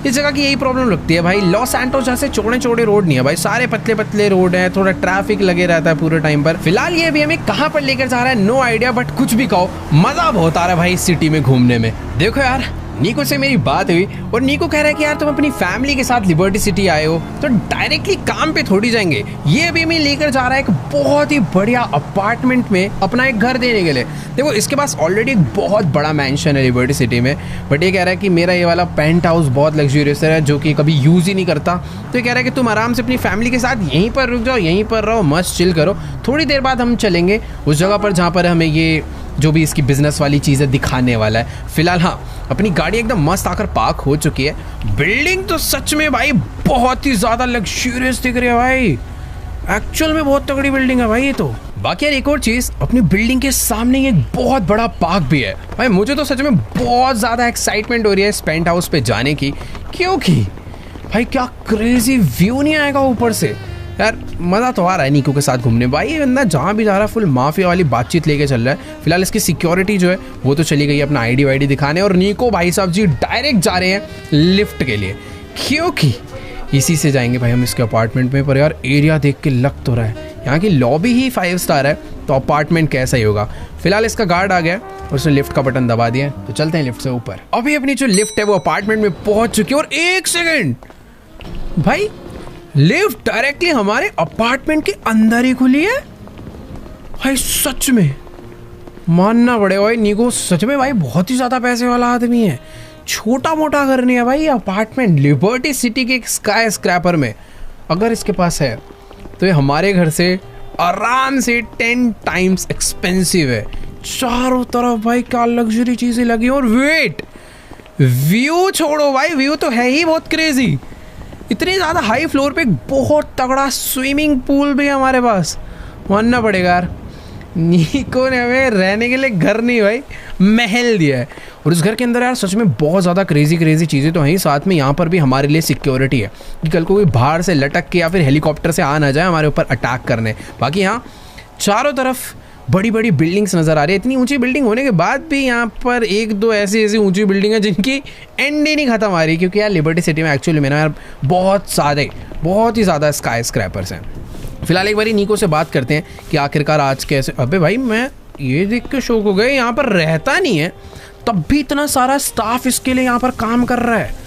इस जगह की यही प्रॉब्लम लगती है भाई, लॉस सैंटोस जैसे चौड़े चौड़े रोड नहीं है भाई, सारे पतले पतले रोड हैं, थोड़ा ट्रैफिक लगे रहता है पूरे टाइम पर। फिलहाल ये अभी हमें कहाँ पर लेकर जा रहा है नो आइडिया, बट कुछ भी कहो मज़ा बहुत आ रहा है भाई इस सिटी में घूमने में। देखो यार, नीको से मेरी बात हुई और नीको कह रहा है कि यार तुम अपनी फैमिली के साथ लिबर्टी सिटी आए हो तो डायरेक्टली काम पे थोड़ी जाएंगे। ये अभी हमें लेकर जा रहा है एक बहुत ही बढ़िया अपार्टमेंट में अपना एक घर देने के लिए। देखो इसके पास ऑलरेडी एक बहुत बड़ा मैंशन है लिबर्टी सिटी में, बट ये कह रहा है कि मेरा ये वाला पेंट हाउस बहुत लग्जूरियस है जो कि कभी यूज़ ही नहीं करता। तो ये कह रहा है कि तुम आराम से अपनी फैमिली के साथ यहीं पर रुक जाओ, यहीं पर रहो, मस्त चिल करो। थोड़ी देर बाद हम चलेंगे उस जगह पर जहाँ पर हमें ये जो भी इसकी बिजनेस वाली चीज़ें दिखाने वाला है। फिलहाल हाँ, अपनी गाड़ी एकदम मस्त आकर पार्क हो चुकी है। बिल्डिंग तो सच में भाई बहुत ही ज़्यादा लग्जूरियस दिख रही है भाई, एक्चुअल में बहुत तगड़ी बिल्डिंग है भाई ये तो। बाकी यार एक और चीज़, अपनी बिल्डिंग के सामने एक बहुत बड़ा पार्क भी है भाई। मुझे तो सच में बहुत ज़्यादा एक्साइटमेंट हो रही है इस पेंट हाउस पे जाने की, क्योंकि भाई क्या क्रेजी व्यू नहीं आएगा ऊपर से। यार मज़ा तो आ रहा है नीको के साथ घूमने। भाई ये बंदा जहाँ भी जा रहा है फुल माफिया वाली बातचीत लेके चल रहा है। फिलहाल इसकी सिक्योरिटी जो है वो तो चली गई है अपना आईडी वाईडी दिखाने, और नीको भाई साहब जी डायरेक्ट जा रहे हैं लिफ्ट के लिए, क्योंकि इसी से जाएंगे भाई हम इसके अपार्टमेंट में। पर यार एरिया देख के लग तो रहा है यहाँ की लॉबी ही 5 स्टार है, तो अपार्टमेंट कैसा ही होगा। फिलहाल इसका गार्ड आ गया और उसने लिफ्ट का बटन दबा दिया, तो चलते हैं लिफ्ट से ऊपर। अभी अपनी जो लिफ्ट है वो अपार्टमेंट में पहुंच चुकी है और 1 सेकेंड भाई, लिफ्ट डायरेक्टली हमारे अपार्टमेंट के अंदर ही खुली है भाई। सच में मानना पड़ेगा भाई, निको सच में भाई बहुत ही ज्यादा पैसे वाला आदमी है। छोटा मोटा घर नहीं है भाई, अपार्टमेंट लिबर्टी सिटी के स्काई स्क्रैपर में अगर इसके पास है तो ये हमारे घर से आराम से 10 टाइम्स एक्सपेंसिव है। चारों तरफ भाई क्या लग्जरी चीजें लगी। और वेट, व्यू छोड़ो भाई, व्यू तो है ही बहुत क्रेजी। इतनी ज़्यादा हाई फ्लोर पे बहुत तगड़ा स्विमिंग पूल भी है हमारे पास। मानना पड़ेगा यार, निको ने हमें रहने के लिए घर नहीं भाई महल दिया है। और उस घर के अंदर यार सच में बहुत ज़्यादा क्रेजी चीज़ें तो हैं ही, साथ में यहाँ पर भी हमारे लिए सिक्योरिटी है कि कल को कोई बाहर से लटक के या फिर हेलीकॉप्टर से आ ना जाए हमारे ऊपर अटैक करने। बाकी यहाँ चारों तरफ बड़ी बड़ी बिल्डिंग्स नज़र आ रही है। इतनी ऊंची बिल्डिंग होने के बाद भी यहाँ पर 1-2 ऐसी ऊंची बिल्डिंग है जिनकी एंड ही नहीं खत्म आ रही, क्योंकि यार लिबर्टी सिटी में एक्चुअली में ना यार बहुत ही ज़्यादा स्काई स्क्रैपर्स हैं। फिलहाल एक बारी निको से बात करते हैं कि आखिरकार आज कैसे। अबे भाई मैं ये देख के शौक हो गए, यहाँ पर रहता नहीं है तब भी इतना सारा स्टाफ इसके लिए यहाँ पर काम कर रहा है।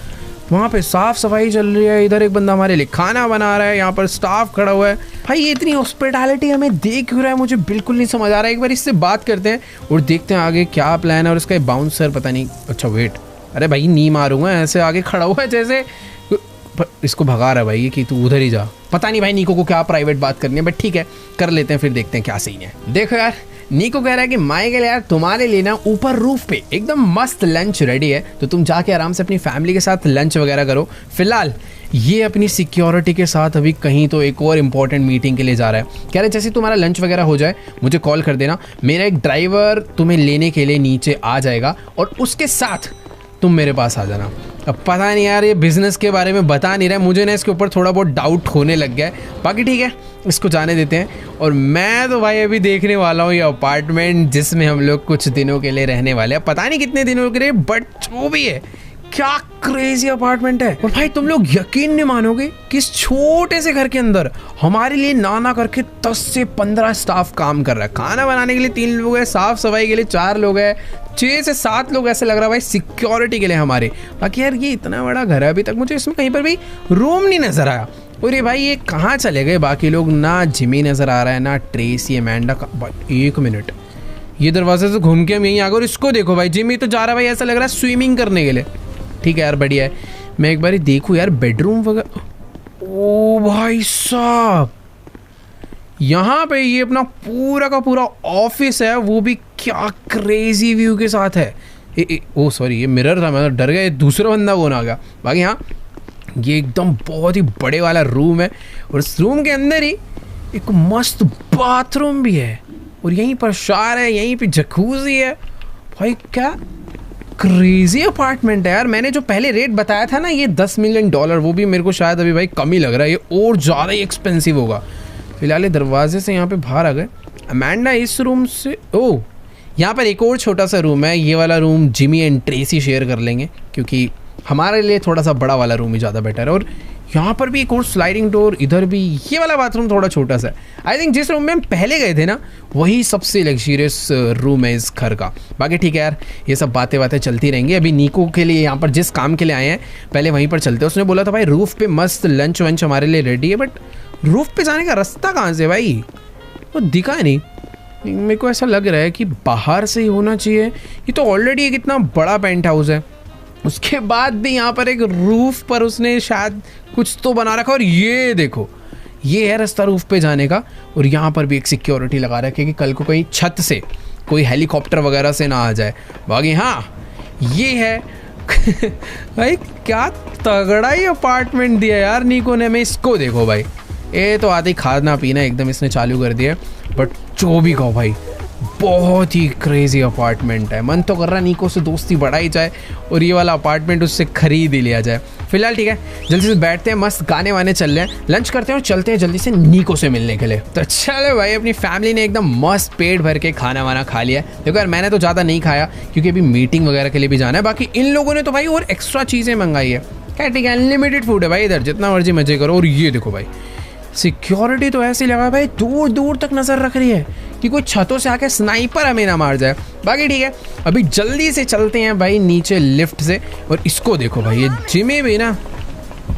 वहाँ पे साफ सफाई चल रही है, इधर एक बंदा हमारे लिए खाना बना रहा है, यहाँ पर स्टाफ खड़ा हुआ है। भाई ये इतनी हॉस्पिटैलिटी हमें देख क्यों रहा है, मुझे बिल्कुल नहीं समझ आ रहा है। एक बार इससे बात करते हैं और देखते हैं आगे क्या प्लान है। और इसका बाउंसर पता नहीं, अच्छा वेट, अरे भाई नी मारूंगा, ऐसे आगे खड़ा हुआ है जैसे इसको भगा रहा है भाई कि तू उधर ही जा। पता नहीं भाई निको को क्या प्राइवेट बात करनी है, बट ठीक है कर लेते हैं, फिर देखते हैं क्या सीन है। देखो यार, निको कह रहा है कि माइकल यार तुम्हारे लिए ना ऊपर रूफ पे एकदम मस्त लंच रेडी है, तो तुम जाके आराम से अपनी फैमिली के साथ लंच वगैरह करो। फिलहाल ये अपनी सिक्योरिटी के साथ अभी कहीं तो एक और इम्पॉर्टेंट मीटिंग के लिए जा रहा है। कह रहे जैसे तुम्हारा लंच वगैरह हो जाए मुझे कॉल कर देना, मेरा एक ड्राइवर तुम्हें लेने के लिए नीचे आ जाएगा और उसके साथ तुम मेरे पास आ जाना। अब पता नहीं यार ये बिजनेस के बारे में बता नहीं रहा है, मुझे ना इसके ऊपर थोड़ा बहुत डाउट होने लग गया है। बाकी ठीक है, इसको जाने देते हैं। और मैं तो भाई अभी देखने वाला हूँ ये अपार्टमेंट जिसमें हम लोग कुछ दिनों के लिए रहने वाले हैं। पता नहीं कितने दिनों के लिए, बट जो भी है क्या क्रेजी अपार्टमेंट है। और भाई तुम लोग यकीन नहीं मानोगे कि इस छोटे से घर के अंदर हमारे लिए ना करके 10 से 15 स्टाफ काम कर रहा है। खाना बनाने के लिए 3 लोग हैं, साफ सफाई के लिए 4 लोग हैं, 6 से 7 लोग ऐसे लग रहा है भाई सिक्योरिटी के लिए हमारे। बाकी यार ये इतना बड़ा घर है, अभी तक मुझे इसमें कहीं पर भी रूम नहीं नजर आया। और ये भाई ये कहाँ चले गए बाकी लोग, ना जिमी नजर आ रहा है ना ट्रेसी अमेंडा का। 1 मिनट, ये दरवाजे से घूम के हम यहीं आ गए और इसको देखो भाई, जिमी तो जा रहा है भाई, ऐसा लग रहा है स्विमिंग करने के लिए। ठीक है यार बढ़िया है, मैं एक बार देखूँ यार बेडरूम वगैरह। ओ भाई साहब, यहाँ पे ये अपना पूरा का पूरा ऑफिस है, वो भी क्या क्रेजी व्यू के साथ है। ओ सॉरी ये मिरर था, मैं डर गया, दूसरा बंदा कौन आ गया। बाकी हाँ ये एकदम बहुत ही बड़े वाला रूम है और इस रूम के अंदर ही एक मस्त बाथरूम भी है और यहीं पर शावर है, यहीं पे जकूजी है। भाई क्या क्रेजी अपार्टमेंट है यार। मैंने जो पहले रेट बताया था ना ये $10 मिलियन, वो भी मेरे को शायद अभी भाई कम ही लग रहा है, ये और ज़्यादा ही एक्सपेंसिव होगा। फिलहाल दरवाजे से यहाँ पे बाहर आ गए। अमेंडा इस रूम से, ओ यहाँ पर एक और छोटा सा रूम है, ये वाला room Jimmy and Tracy share कर लेंगे क्योंकि हमारे लिए थोड़ा सा बड़ा वाला रूम ही ज़्यादा बेटर है। और यहाँ पर भी एक और स्लाइडिंग डोर, इधर भी ये वाला बाथरूम थोड़ा छोटा सा है। आई थिंक जिस रूम में हम पहले गए थे ना वही सबसे लग्जरियस रूम है इस घर का। बाकी ठीक है यार, ये सब बातें चलती रहेंगी। अभी निको के लिए यहाँ पर जिस काम के लिए आए हैं पहले वहीं पर चलते हैं। उसने बोला था भाई रूफ़ पे मस्त लंच वंच हमारे लिए रेडी है, बट रूफ़ पे जाने का रास्ता कहाँ से भाई, वो दिखा नहीं। मेरे को ऐसा लग रहा है कि बाहर से ही होना चाहिए। ये तो ऑलरेडी एक इतना बड़ा पेंट हाउस है, उसके बाद भी यहाँ पर एक रूफ पर उसने शायद कुछ तो बना रखा। और ये देखो ये है रास्ता रूफ पे जाने का। और यहाँ पर भी एक सिक्योरिटी लगा रखी है कि कल को कहीं छत से कोई हेलीकॉप्टर वगैरह से ना आ जाए। बाकी हाँ ये है भाई क्या तगड़ा ही अपार्टमेंट दिया यार निको ने। मैं इसको देखो भाई, ये तो आते ही खाना पीना एकदम इसने चालू कर दिया। बट जो भी कहो भाई बहुत ही क्रेजी अपार्टमेंट है। मन तो कर रहा निको से दोस्ती बढ़ाई जाए और ये वाला अपार्टमेंट उससे खरीद ही लिया जाए। फिलहाल ठीक है जल्दी से बैठते हैं, मस्त गाने वाने चल रहे हैं, लंच करते हैं और चलते हैं जल्दी से निको से मिलने के लिए। तो चलो भाई, अपनी फैमिली ने एकदम मस्त पेट भर के खाना वाना खा लिया। देखो यार मैंने तो ज़्यादा नहीं खाया क्योंकि अभी मीटिंग वगैरह के लिए भी जाना है। बाकी इन लोगों ने तो भाई और एक्स्ट्रा चीज़ें मंगाई है। क्या ठीक है, अनलिमिटेड फूड है भाई इधर, जितना मर्जी मजे करो। और ये देखो भाई सिक्योरिटी तो ऐसी लगा भाई दूर दूर तक नज़र रख रही है कि कोई छतों से आके स्नाइपर हमें ना मार जाए। बाकी ठीक है, अभी जल्दी से चलते हैं भाई नीचे लिफ्ट से। और इसको देखो भाई, ये जिमी भी ना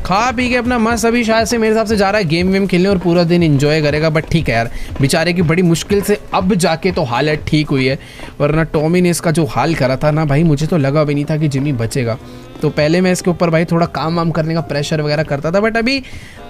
खा पी के अपना मस्त अभी शायद से मेरे हिसाब से जा रहा है गेम वेम खेलने और पूरा दिन एंजॉय करेगा। बट ठीक है यार, बेचारे की बड़ी मुश्किल से अब जाके तो हालत ठीक हुई है, वरना टॉमी ने इसका जो हाल करा था ना भाई, मुझे तो लगा भी नहीं था कि जिमी बचेगा। तो पहले मैं इसके ऊपर भाई थोड़ा काम वाम करने का प्रेशर वगैरह करता था, बट अभी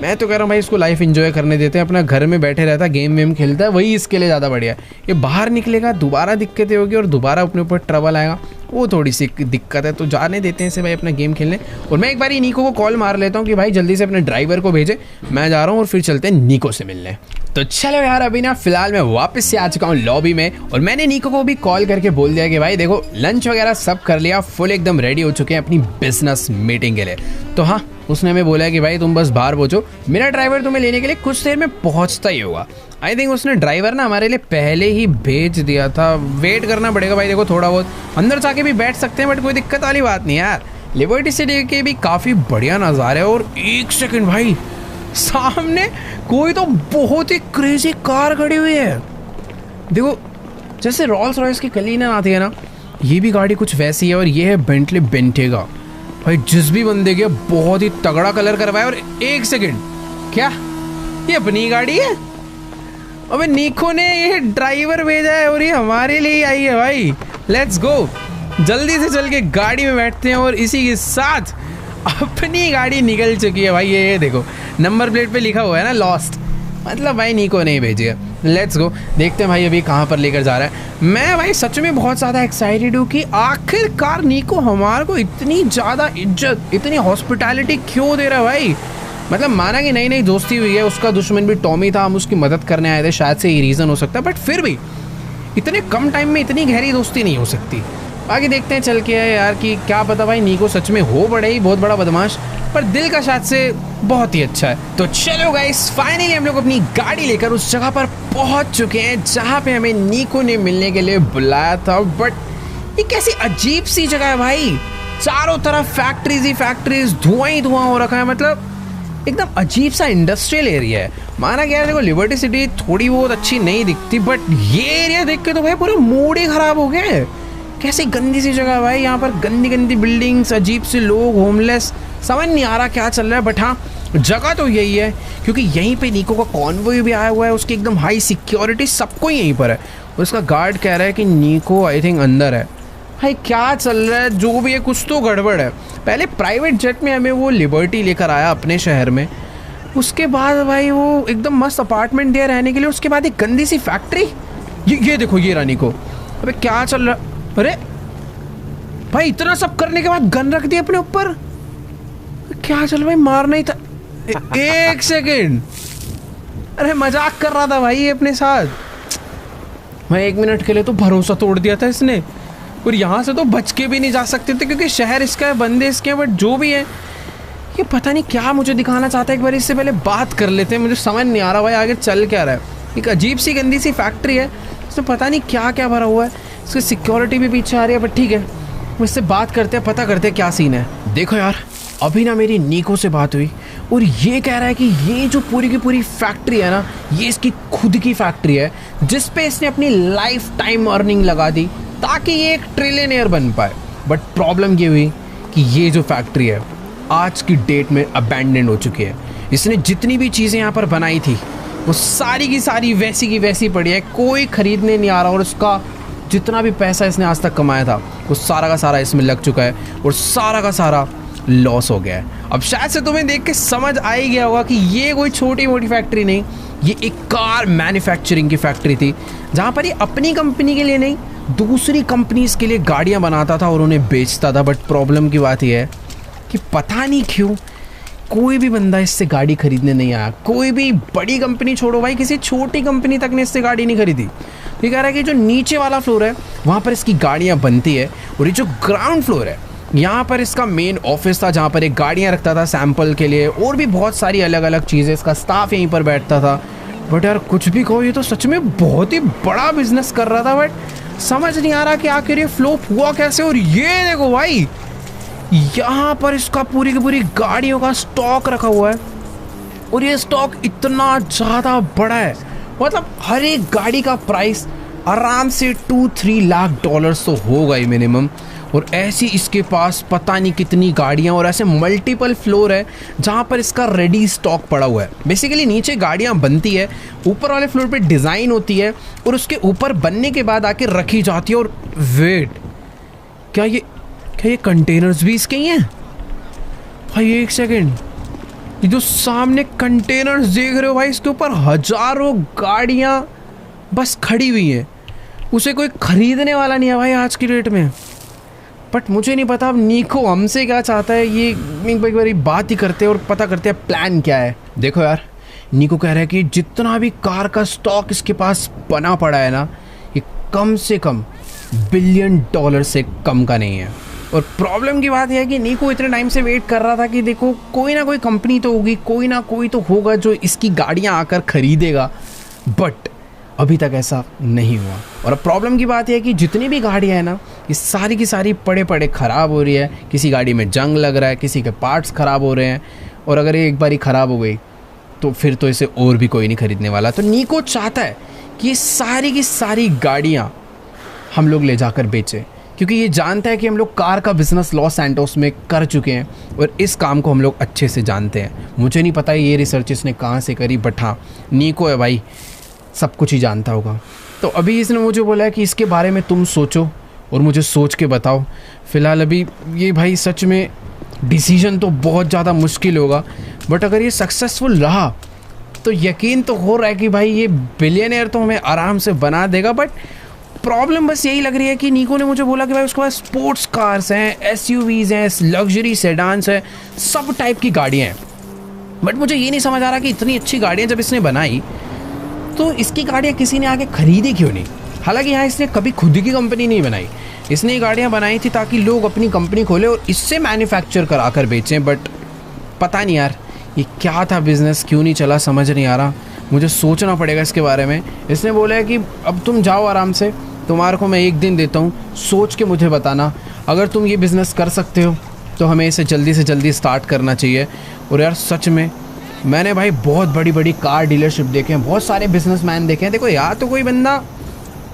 मैं तो कह रहा हूँ भाई इसको लाइफ एंजॉय करने देते हैं। अपना घर में बैठे रहता है, गेम वेम खेलता है, वही इसके लिए ज़्यादा बढ़िया है। ये बाहर निकलेगा दोबारा दिक्कतें होगी और दोबारा अपने ऊपर ट्रबल आएगा, वो थोड़ी सी दिक्कत है। तो जाने देते हैं इसे भाई अपना गेम खेलने। और मैं एक बार नीको को कॉल मार लेता हूँ कि भाई जल्दी से अपने ड्राइवर को भेजे, मैं जा रहा हूँ और फिर चलते हैं नीको से मिलने। तो चलो यार, अभी ना फिलहाल मैं वापस से आ चुका हूँ लॉबी में और मैंने नीको को भी कॉल करके बोल दिया कि भाई देखो लंच वगैरह सब कर लिया, फुल एकदम रेडी हो चुके हैं अपनी बिजनेस मीटिंग के लिए। तो हाँ, उसने हमें बोला कि भाई तुम बस बाहर पहुंचो, मेरा ड्राइवर तुम्हें लेने के लिए कुछ देर में पहुंचता ही होगा। आई थिंक उसने ड्राइवर ना हमारे लिए पहले ही भेज दिया था, वेट करना पड़ेगा भाई। देखो थोड़ा बहुत अंदर जाके भी बैठ सकते हैं, बट कोई दिक्कत वाली बात नहीं यार। लिबर्टी सिटी के भी काफ़ी बढ़िया नज़ारे है। और एक सेकंड भाई, सामने कोई तो बहुत ही क्रेजी कार खड़ी हुई है। देखो जैसे रोल्स रॉयस की कलीना आती है ना, ये भी गाड़ी कुछ वैसी है। और ये है बेंटली बेंटेगा। भाई जिस भी बंदे के बहुत ही तगड़ा कलर करवाया। और एक सेकंड, क्या ये अपनी गाड़ी है? अबे नीको ने ये ड्राइवर भेजा है और ये हमारे लिए आई है भाई। लेट्स गो, जल्दी से चल के गाड़ी में बैठते हैं। और इसी के साथ अपनी गाड़ी निकल चुकी है भाई। ये देखो नंबर प्लेट पे लिखा हुआ है ना लॉस्ट, मतलब भाई नीको नहीं भेजी है। लेट्स गो, देखते हैं भाई अभी कहाँ पर लेकर जा रहा है। मैं भाई सच में बहुत ज़्यादा एक्साइटेड हूँ कि आखिरकार नीको हमारे को इतनी ज़्यादा इज्जत, इतनी हॉस्पिटैलिटी क्यों दे रहा है भाई। मतलब माना कि नई नई दोस्ती हुई है, उसका दुश्मन भी टॉमी था, हम उसकी मदद करने आए थे, शायद से ये रीज़न हो सकता है। बट फिर भी इतने कम टाइम में इतनी गहरी दोस्ती नहीं हो सकती। आगे देखते हैं चल के यार कि क्या पता भाई नीको सच में हो बड़े ही बहुत बड़ा बदमाश, पर दिल का शायद से बहुत ही अच्छा है। तो चलो गाइस, फाइनली हम लोग अपनी गाड़ी लेकर उस जगह पर पहुंच चुके हैं जहां पे हमें नीको ने मिलने के लिए बुलाया था। बट ये कैसी अजीब सी जगह है भाई, चारों तरफ फैक्ट्रीज ही फैक्ट्रीज, धुआं ही धुआं हो रखा है। मतलब एकदम अजीब सा इंडस्ट्रियल एरिया है। माना गया देखो लिबर्टी सिटी थोड़ी बहुत अच्छी नहीं दिखती, बट ये एरिया देख के तो भाई पूरा मूड ही खराब हो गया है। कैसी गंदी सी जगह है भाई, यहाँ पर गंदी गंदी बिल्डिंग्स, अजीब से लोग, होमलेस, समझ नहीं आ रहा क्या चल रहा है। बट हाँ, जगह तो यही है क्योंकि यहीं पे नीको का कॉन्वॉय भी आया हुआ है, उसकी एकदम हाई सिक्योरिटी सबको यहीं पर है। उसका गार्ड कह रहा है कि नीको आई थिंक अंदर है। भाई क्या चल रहा है, जो भी है कुछ तो गड़बड़ है। पहले प्राइवेट जेट में हमें वो लिबर्टी लेकर आया अपने शहर में, उसके बाद भाई वो एकदम मस्त अपार्टमेंट दिया रहने के लिए, उसके बाद एक गंदी सी फैक्ट्री। ये देखो ये रहा नीको। अबे क्या चल रहा, अरे भाई इतना सब करने के बाद गन रख दी अपने ऊपर, क्या चल भाई, मारना ही था। एक सेकेंड, अरे मजाक कर रहा था भाई ये अपने साथ। मैं 1 मिनट के लिए तो भरोसा तोड़ दिया था इसने, और यहाँ से तो बच के भी नहीं जा सकते थे क्योंकि शहर इसका है, बंदे इसके हैं। बट जो भी है ये पता नहीं क्या मुझे दिखाना चाहता है। एक बार इससे पहले बात कर लेते हैं, मुझे समझ नहीं आ रहा भाई आगे चल क्या रहा है। एक अजीब सी गंदी सी फैक्ट्री है, इसमें पता नहीं क्या क्या भरा हुआ है, इसकी सिक्योरिटी भी पीछे आ रही है। बट ठीक है, मुझसे बात करते हैं, पता करते हैं क्या सीन है। देखो यार, अभी ना मेरी नीको से बात हुई और ये कह रहा है कि ये जो पूरी की पूरी फैक्ट्री है ना, ये इसकी खुद की फैक्ट्री है जिस पे इसने अपनी लाइफ टाइम अर्निंग लगा दी ताकि ये एक ट्रिलियनेयर बन पाए। बट प्रॉब्लम ये हुई कि ये जो फैक्ट्री है आज की डेट में अबैंडन हो चुकी है। इसने जितनी भी चीज़ें यहाँ पर बनाई थी वो सारी की सारी वैसी की वैसी पड़ी है, कोई खरीदने नहीं आ रहा। और उसका जितना भी पैसा इसने आज तक कमाया था वो सारा का सारा इसमें लग चुका है और सारा का सारा लॉस हो गया है। अब शायद से तुम्हें देख के समझ आ ही गया होगा कि ये कोई छोटी मोटी फैक्ट्री नहीं, ये एक कार मैन्युफैक्चरिंग की फैक्ट्री थी जहाँ पर ये अपनी कंपनी के लिए नहीं, दूसरी कंपनीज के लिए गाड़ियाँ बनाता था और उन्हें बेचता था। बट प्रॉब्लम की बात यह है कि पता नहीं क्यों कोई भी बंदा इससे गाड़ी खरीदने नहीं आया। कोई भी बड़ी कंपनी छोड़ो भाई, किसी छोटी कंपनी तक ने इससे गाड़ी नहीं खरीदी। ये कह रहा है कि जो नीचे वाला फ्लोर है वहाँ पर इसकी गाड़ियाँ बनती है, और ये जो ग्राउंड फ्लोर है यहाँ पर इसका मेन ऑफिस था जहाँ पर एक गाड़ियाँ रखता था सैंपल के लिए, और भी बहुत सारी अलग अलग चीज़ें। इसका स्टाफ यहीं पर बैठता था। बट यार कुछ भी कहो, ये तो सच में बहुत ही बड़ा बिजनेस कर रहा था। बट समझ नहीं आ रहा कि आखिर ये फ्लॉप हुआ कैसे। और ये देखो भाई, यहाँ पर इसका पूरी की पूरी गाड़ियों का स्टॉक रखा हुआ है, और ये स्टॉक इतना ज़्यादा बड़ा है मतलब हर एक गाड़ी का प्राइस आराम से 2-3 लाख डॉलर्स तो होगा ही मिनिमम। और ऐसी इसके पास पता नहीं कितनी गाड़ियाँ और ऐसे मल्टीपल फ्लोर है जहाँ पर इसका रेडी स्टॉक पड़ा हुआ है। बेसिकली नीचे गाड़ियाँ बनती है, ऊपर वाले फ्लोर पे डिज़ाइन होती है और उसके ऊपर बनने के बाद आके रखी जाती है। और वेट, क्या ये कंटेनर्स भी इसके ही हैं भाई? एक सेकेंड, ये जो सामने कंटेनर्स देख रहे हो भाई, इसके ऊपर हजारों गाड़ियाँ बस खड़ी हुई हैं। उसे कोई खरीदने वाला नहीं है भाई आज की डेट में। बट मुझे नहीं पता अब नीको हमसे क्या चाहता है, ये एक बारी बात ही करते हैं और पता करते हैं प्लान क्या है। देखो यार, नीको कह रहा है कि जितना भी कार का स्टॉक इसके पास बना पड़ा है ना, ये कम से कम $1 बिलियन से कम का नहीं है। और प्रॉब्लम की बात यह है कि नीको इतने टाइम से वेट कर रहा था कि देखो कोई ना कोई कंपनी तो होगी, कोई ना कोई तो होगा जो इसकी गाड़ियाँ आकर खरीदेगा, बट अभी तक ऐसा नहीं हुआ। और अब प्रॉब्लम की बात यह है कि जितनी भी गाड़ियाँ हैं ना, ये सारी की सारी पड़े ख़राब हो रही है। किसी गाड़ी में जंग लग रहा है, किसी के पार्ट्स ख़राब हो रहे हैं, और अगर ये एक बारी ख़राब हो गई तो फिर तो इसे और भी कोई नहीं खरीदने वाला। तो नीको चाहता है कि ये सारी की सारी गाड़ियाँ हम लोग ले जाकर बेचें, क्योंकि ये जानता है कि हम लोग कार का बिज़नेस लॉस सैंटोस में कर चुके हैं और इस काम को हम लोग अच्छे से जानते हैं। मुझे नहीं पता ये रिसर्च इसने कहाँ से करी, बट हाँ, नीको है भाई, सब कुछ ही जानता होगा। तो अभी इसने मुझे बोला है कि इसके बारे में तुम सोचो और मुझे सोच के बताओ। फ़िलहाल अभी ये भाई सच में डिसीजन तो बहुत ज़्यादा मुश्किल होगा, बट अगर ये सक्सेसफुल रहा तो यकीन तो हो रहा है कि भाई ये बिलियनर तो हमें आराम से बना देगा। बट प्रॉब्लम बस यही लग रही है कि नीको ने मुझे बोला कि भाई उसके पास स्पोर्ट्स कार्स हैं, एसयूवीज़ हैं, लग्जरी सेडान्स हैं, सब टाइप की गाड़ियाँ हैं। बट मुझे ये नहीं समझ आ रहा कि इतनी अच्छी गाड़ियाँ जब इसने बनाई तो इसकी गाड़ियाँ किसी ने आके ख़रीदी क्यों नहीं। हालांकि यहाँ इसने कभी खुद की कंपनी नहीं बनाई, इसने ये गाड़ियाँ बनाई थी ताकि लोग अपनी कंपनी खोले और इससे मैन्युफैक्चर करा कर बेचें। बट पता नहीं यार ये क्या था बिज़नेस, क्यों नहीं चला, समझ नहीं आ रहा। मुझे सोचना पड़ेगा इसके बारे में। इसने बोला है कि अब तुम जाओ आराम से, तुम्हारे को मैं 1 दिन देता हूँ, सोच के मुझे बताना। अगर तुम ये बिज़नेस कर सकते हो तो हमें इसे जल्दी से जल्दी स्टार्ट करना चाहिए। और यार सच में मैंने भाई बहुत बड़ी बड़ी कार डीलरशिप देखे हैं, बहुत सारे बिजनेसमैन देखे हैं। देखो या तो कोई बंदा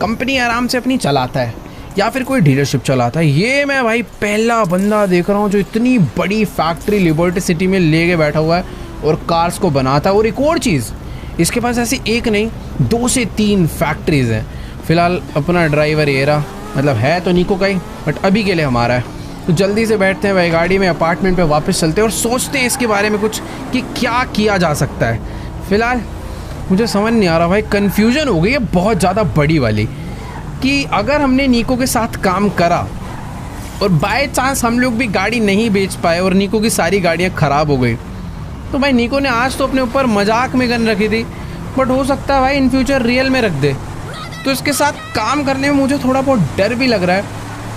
कंपनी आराम से अपनी चलाता है या फिर कोई डीलरशिप चलाता है। ये मैं भाई पहला बंदा देख रहा हूँ जो इतनी बड़ी फैक्ट्री लिबर्टी सिटी में ले के बैठा हुआ है और कार्स को बनाता है। और एक और चीज़, इसके पास ऐसी एक नहीं 2 से 3 फैक्ट्रीज़ हैं। फ़िलहाल अपना ड्राइवर ये रहा, मतलब है तो नीको का ही, बट अभी के लिए हमारा है। तो जल्दी से बैठते हैं भाई गाड़ी में, अपार्टमेंट पे वापस चलते हैं और सोचते हैं इसके बारे में कुछ कि क्या किया जा सकता है। फ़िलहाल मुझे समझ नहीं आ रहा भाई, कन्फ्यूजन हो गई है बहुत ज़्यादा बड़ी वाली कि अगर हमने नीको के साथ काम करा और बाय चांस हम लोग भी गाड़ी नहीं बेच पाए और नीको की सारी गाड़ियाँ ख़राब हो गई, तो भाई नीको ने आज तो अपने ऊपर मजाक में गन रखी थी, बट हो सकता है भाई इन फ्यूचर रियल में रख दे। तो इसके साथ काम करने में मुझे थोड़ा बहुत डर भी लग रहा है,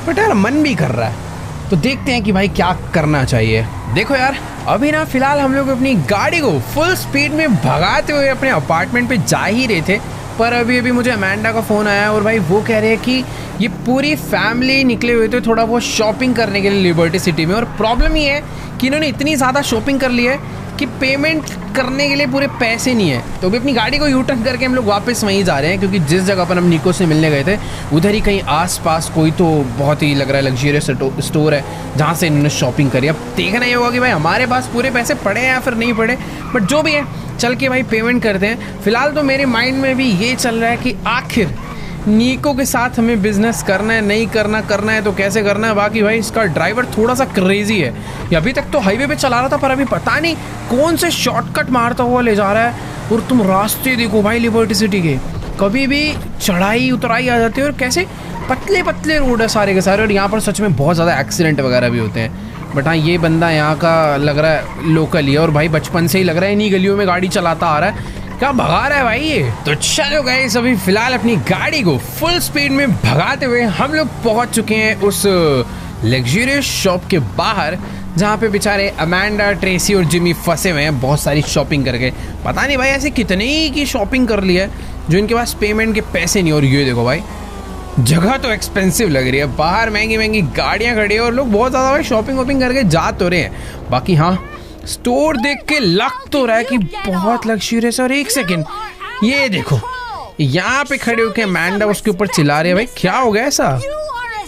बट यार मन भी कर रहा है। तो देखते हैं कि भाई क्या करना चाहिए। देखो यार अभी ना फ़िलहाल हम लोग अपनी गाड़ी को फुल स्पीड में भगाते हुए अपने अपार्टमेंट पे जा ही रहे थे, पर अभी मुझे अमेंडा का फ़ोन आया और भाई वो कह रहे हैं कि ये पूरी फैमिली निकले हुए थे थोड़ा बहुत शॉपिंग करने के लिए लिबर्टी सिटी में। और प्रॉब्लम ये है कि इन्होंने इतनी ज़्यादा शॉपिंग कर ली है कि पेमेंट करने के लिए पूरे पैसे नहीं है। तो अभी अपनी गाड़ी को यू टर्न करके हम लोग वापस वहीं जा रहे हैं, क्योंकि जिस जगह पर हम नीको से मिलने गए थे उधर ही कहीं आसपास कोई तो बहुत ही लग रहा है लग्जरियस स्टोर है जहाँ से इन्होंने शॉपिंग करी। अब देखना ये होगा कि भाई हमारे पास पूरे पैसे पड़े हैं या फिर नहीं पड़े, बट जो भी है चल के भाई पेमेंट करते हैं। फिलहाल तो मेरे माइंड में भी ये चल रहा है कि आखिर नीको के साथ हमें बिजनेस करना है, नहीं करना, करना है तो कैसे करना है। बाकी भाई इसका ड्राइवर थोड़ा सा क्रेजी है, ये अभी तक तो हाईवे पे चला रहा था पर अभी पता नहीं कौन से शॉर्टकट मारता हुआ ले जा रहा है। और तुम रास्ते देखो भाई लिबर्टी सिटी के, कभी भी चढ़ाई उतराई आ जाती है और कैसे पतले पतले रोड है सारे के सारे। और यहाँ पर सच में बहुत ज़्यादा एक्सीडेंट वगैरह भी होते हैं। बट हाँ ये बंदा यहाँ का लग रहा है लोकल ही है और भाई बचपन से ही लग रहा है इन्हीं गलियों में गाड़ी चलाता आ रहा है। क्या भगा रहा है भाई ये। तो चलो गाइस अभी फिलहाल अपनी गाड़ी को फुल स्पीड में भगाते हुए हम लोग पहुंच चुके हैं उस लग्जरियस शॉप के बाहर, जहाँ पे बेचारे अमेंडा, ट्रेसी और जिमी फंसे हुए हैं बहुत सारी शॉपिंग करके। पता नहीं भाई ऐसे कितने ही की शॉपिंग कर ली है जो इनके पास पेमेंट के पैसे नहीं। और ये देखो भाई जगह तो एक्सपेंसिव लग रही है, बाहर महंगी महंगी गाड़ियाँ खड़ी है और लोग बहुत ज़्यादा भाई शॉपिंग वॉपिंग करके जा तो रहे हैं। बाकी हाँ स्टोर देख के लग तो रहा है कि बहुत लग्जरियस। और एक सेकेंड ये देखो यहाँ पे खड़े होकर अमेंडा उसके ऊपर चिल्ला रही है। भाई क्या हो गया ऐसा?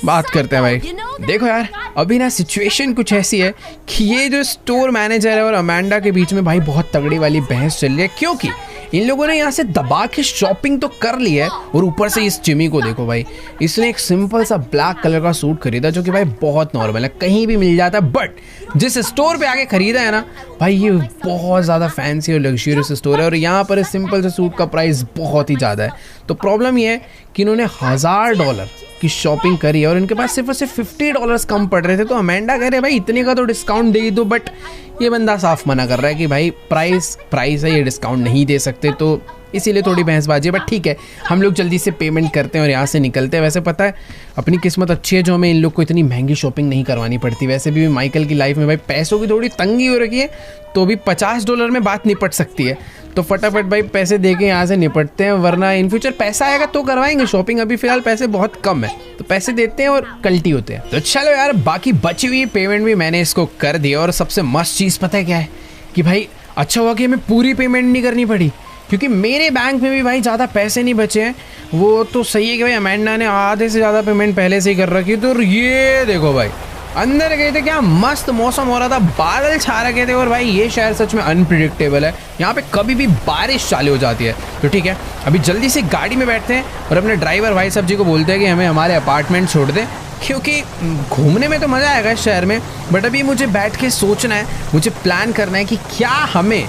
बात करते हैं भाई। देखो यार अभी ना सिचुएशन कुछ ऐसी है कि ये जो स्टोर मैनेजर है और अमेंडा के बीच में भाई बहुत तगड़ी वाली बहस चल रही है, क्योंकि इन लोगों ने यहाँ से दबा के शॉपिंग तो कर ली है और ऊपर से इस जिमी को देखो भाई, इसने एक सिंपल सा ब्लैक कलर का सूट खरीदा जो कि भाई बहुत नॉर्मल है, कहीं भी मिल जाता है। बट जिस स्टोर पे आके खरीदा है ना भाई, ये बहुत ज़्यादा फैंसी और लग्जरियस स्टोर है और यहाँ पर इस सिंपल से सूट का प्राइस बहुत ही ज़्यादा है। तो प्रॉब्लम ये है कि इन्होंने $1000 की शॉपिंग करी है और इनके पास सिर्फ और सिर्फ $50 कम पड़ रहे थे। तो अमेंडा कह रहे भाई इतने का तो डिस्काउंट दे दो, बट ये बंदा साफ मना कर रहा है कि भाई प्राइस है, ये डिस्काउंट नहीं दे सकते। तो इसीलिए थोड़ी बहसबाजी है, बट ठीक है हम लोग जल्दी से पेमेंट करते हैं और यहाँ से निकलते हैं। वैसे पता है अपनी किस्मत अच्छी है जो हमें इन लोग को इतनी महंगी शॉपिंग नहीं करवानी पड़ती। वैसे भी माइकल की लाइफ में भाई पैसों की थोड़ी तंगी हो रखी है, तो भी $50 में बात निपट सकती है। तो फटाफट भाई पैसे दे के यहाँ से निपटते हैं, वरना इन फ्यूचर पैसा आएगा तो करवाएंगे शॉपिंग। अभी फिलहाल पैसे बहुत कम है तो पैसे देते हैं और कल्टी होते हैं। तो चलो यार बाकी बची हुई पेमेंट भी मैंने इसको कर दिया। और सबसे मस्त चीज़ पता है क्या है कि भाई अच्छा हुआ कि हमें पूरी पेमेंट नहीं करनी पड़ी, क्योंकि मेरे बैंक में भी भाई ज़्यादा पैसे नहीं बचे हैं। वो तो सही है कि भाई अमेंडा ने आधे से ज़्यादा पेमेंट पहले से ही कर रखी। तो ये देखो भाई अंदर गए थे, क्या मस्त मौसम हो रहा था, बादल छा रखे थे। और भाई ये शहर सच में अनप्रिडिक्टेबल है, यहाँ पे कभी भी बारिश चालू हो जाती है। तो ठीक है अभी जल्दी से गाड़ी में बैठते हैं और अपने ड्राइवर भाई साहब जी को बोलते हैं कि हमें हमारे अपार्टमेंट छोड़ दें, क्योंकि घूमने में तो मज़ा आएगा इस शहर में, बट अभी मुझे बैठ के सोचना है, मुझे प्लान करना है कि क्या हमें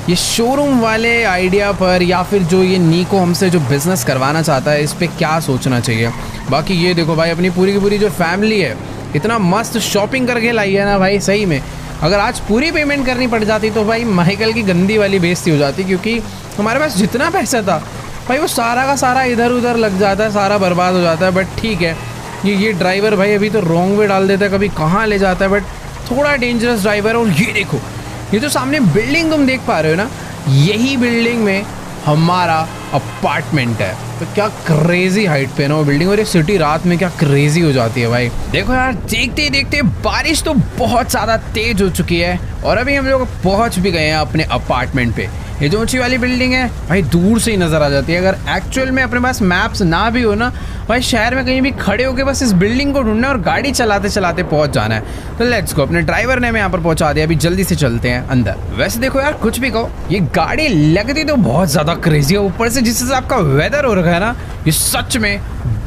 ये शोरूम वाले आइडिया पर या फिर जो ये नीको हमसे जो बिज़नेस करवाना चाहता है इस पर क्या सोचना चाहिए। बाकी ये देखो भाई अपनी पूरी की पूरी जो फैमिली है इतना मस्त शॉपिंग करके लाई है ना भाई, सही में अगर आज पूरी पेमेंट करनी पड़ जाती तो भाई माइकल की गंदी वाली बेइज्जती हो जाती, क्योंकि हमारे पास जितना पैसा था भाई वो सारा का सारा इधर उधर लग जाता है, सारा बर्बाद हो जाता है। बट ठीक है ये ड्राइवर भाई अभी तो रॉन्ग वे डाल देता है, कभी कहाँ ले जाता है, बट थोड़ा डेंजरस ड्राइवर। और ये देखो ये जो सामने बिल्डिंग तुम देख पा रहे हो ना, यही बिल्डिंग में हमारा अपार्टमेंट है। तो क्या क्रेजी हाइट पे ना वो बिल्डिंग, और ये सिटी रात में क्या क्रेजी हो जाती है भाई। देखो यार देखते ही देखते बारिश तो बहुत ज़्यादा तेज हो चुकी है और अभी हम लोग पहुंच भी गए हैं अपने अपार्टमेंट पे। ये जो ऊंची वाली बिल्डिंग है भाई दूर से ही नज़र आ जाती है। अगर एक्चुअल में अपने पास मैप्स ना भी हो ना भाई, शहर में कहीं भी खड़े होकर बस इस बिल्डिंग को ढूंढना और गाड़ी चलाते चलाते पहुंच जाना है। तो लेट्स गो, अपने ड्राइवर ने हमें यहाँ पर पहुंचा दिया, अभी जल्दी से चलते हैं अंदर। वैसे देखो यार कुछ भी कहो ये गाड़ी लगती तो बहुत ज़्यादा क्रेजी है, ऊपर से जिस हिसाब का वेदर हो रखा है ना ये सच में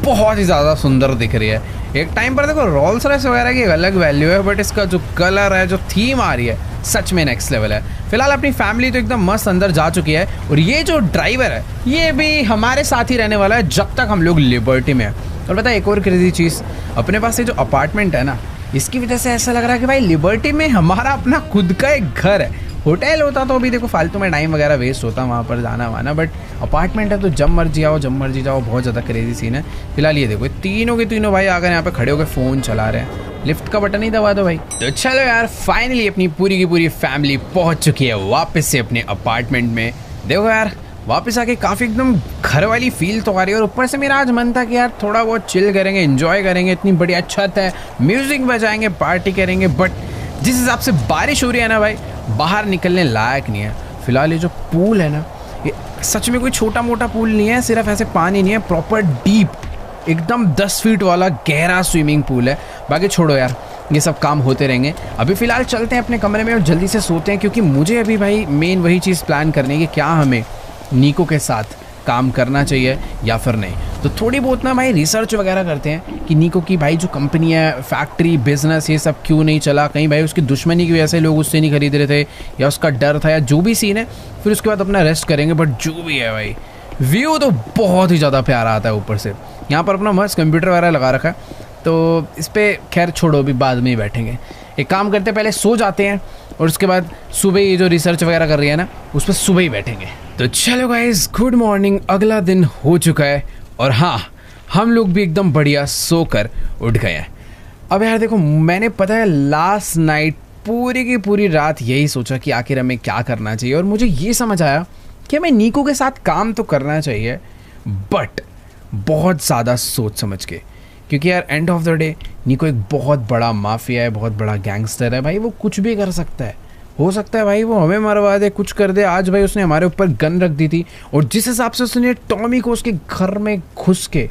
बहुत ही ज़्यादा सुंदर दिख रही है। एक टाइम पर देखो रोल्स रॉयस वगैरह की अलग वैल्यू है, बट इसका जो कलर है जो थीम आ रही है सच में नेक्स्ट लेवल है। फिलहाल अपनी फैमिली तो एकदम मस्त अंदर जा चुकी है और ये जो ड्राइवर है ये भी हमारे साथ ही रहने वाला है जब तक हम लोग लिबर्टी में हैं। और पता है एक और क्रेजी चीज़, अपने पास ये जो अपार्टमेंट है ना इसकी वजह से ऐसा लग रहा है कि भाई लिबर्टी में हमारा अपना खुद का एक घर है। होटल होता तो अभी देखो फालतू में टाइम वगैरह वेस्ट होता वहाँ पर जाना वाना, बट अपार्टमेंट है तो जब मर्जी आओ जब मर्जी जाओ, बहुत ज़्यादा क्रेजी सीन है। फिलहाल ये देखो तीनों के तीनों भाई आकर यहाँ पे खड़े होकर फ़ोन चला रहे हैं, लिफ्ट का बटन ही दबा दो भाई। तो चलो यार फाइनली अपनी पूरी की पूरी फैमिली पहुँच चुकी है वापस से अपने अपार्टमेंट में। देखो यार वापस आके काफ़ी एकदम घर वाली फील तो आ रही है, और ऊपर से मेरा आज मन था कि यार थोड़ा बहुत चिल करेंगे, एंजॉय करेंगे, इतनी बढ़िया छत है, म्यूज़िक बजाएंगे, पार्टी करेंगे। बट जिस हिसाब से बारिश हो रही है ना भाई बाहर निकलने लायक नहीं है। फिलहाल ये जो पूल है ना ये सच में कोई छोटा मोटा पूल नहीं है, सिर्फ ऐसे पानी नहीं है, प्रॉपर डीप एकदम 10 फीट वाला गहरा स्विमिंग पूल है। बाकी छोड़ो यार ये सब काम होते रहेंगे, अभी फ़िलहाल चलते हैं अपने कमरे में और जल्दी से सोते हैं, क्योंकि मुझे अभी भाई मेन वही चीज़ प्लान करनी है कि क्या हमें नीको के साथ काम करना चाहिए या फिर नहीं। तो थोड़ी बहुत ना भाई रिसर्च वगैरह करते हैं कि नीको की भाई जो कंपनी है, फैक्ट्री, बिजनेस, ये सब क्यों नहीं चला, कहीं भाई उसकी दुश्मनी की वजह से लोग उससे नहीं खरीद रहे थे या उसका डर था या जो भी सीन है। फिर उसके बाद अपना रेस्ट करेंगे। बट जो भी है भाई व्यू तो बहुत ही ज़्यादा प्यारा आता है। ऊपर से यहाँ पर अपना मस्त कंप्यूटर वगैरह लगा रखा है, तो इस पर खैर छोड़ो अभी बाद में ही बैठेंगे। एक काम करते हैं पहले सो जाते हैं और उसके बाद सुबह ये जो रिसर्च वगैरह कर रही है ना उस पर सुबह ही बैठेंगे। तो चलो गाइस गुड मॉर्निंग, अगला दिन हो चुका है और हाँ हम लोग भी एकदम बढ़िया सोकर उठ गए हैं। अब यार देखो मैंने पता है लास्ट नाइट पूरी की पूरी रात यही सोचा कि आखिर हमें क्या करना चाहिए, और मुझे ये समझ आया कि हमें नीको के साथ काम तो करना चाहिए बट बहुत ज़्यादा सोच समझ के, क्योंकि यार एंड ऑफ द डे नीको एक बहुत बड़ा माफिया है, बहुत बड़ा गैंगस्टर है भाई, वो कुछ भी कर सकता है। हो सकता है भाई वो हमें मरवा दे, कुछ कर दे। आज भाई उसने हमारे ऊपर गन रख दी थी और जिस हिसाब से उसने टॉमी को उसके घर में घुस के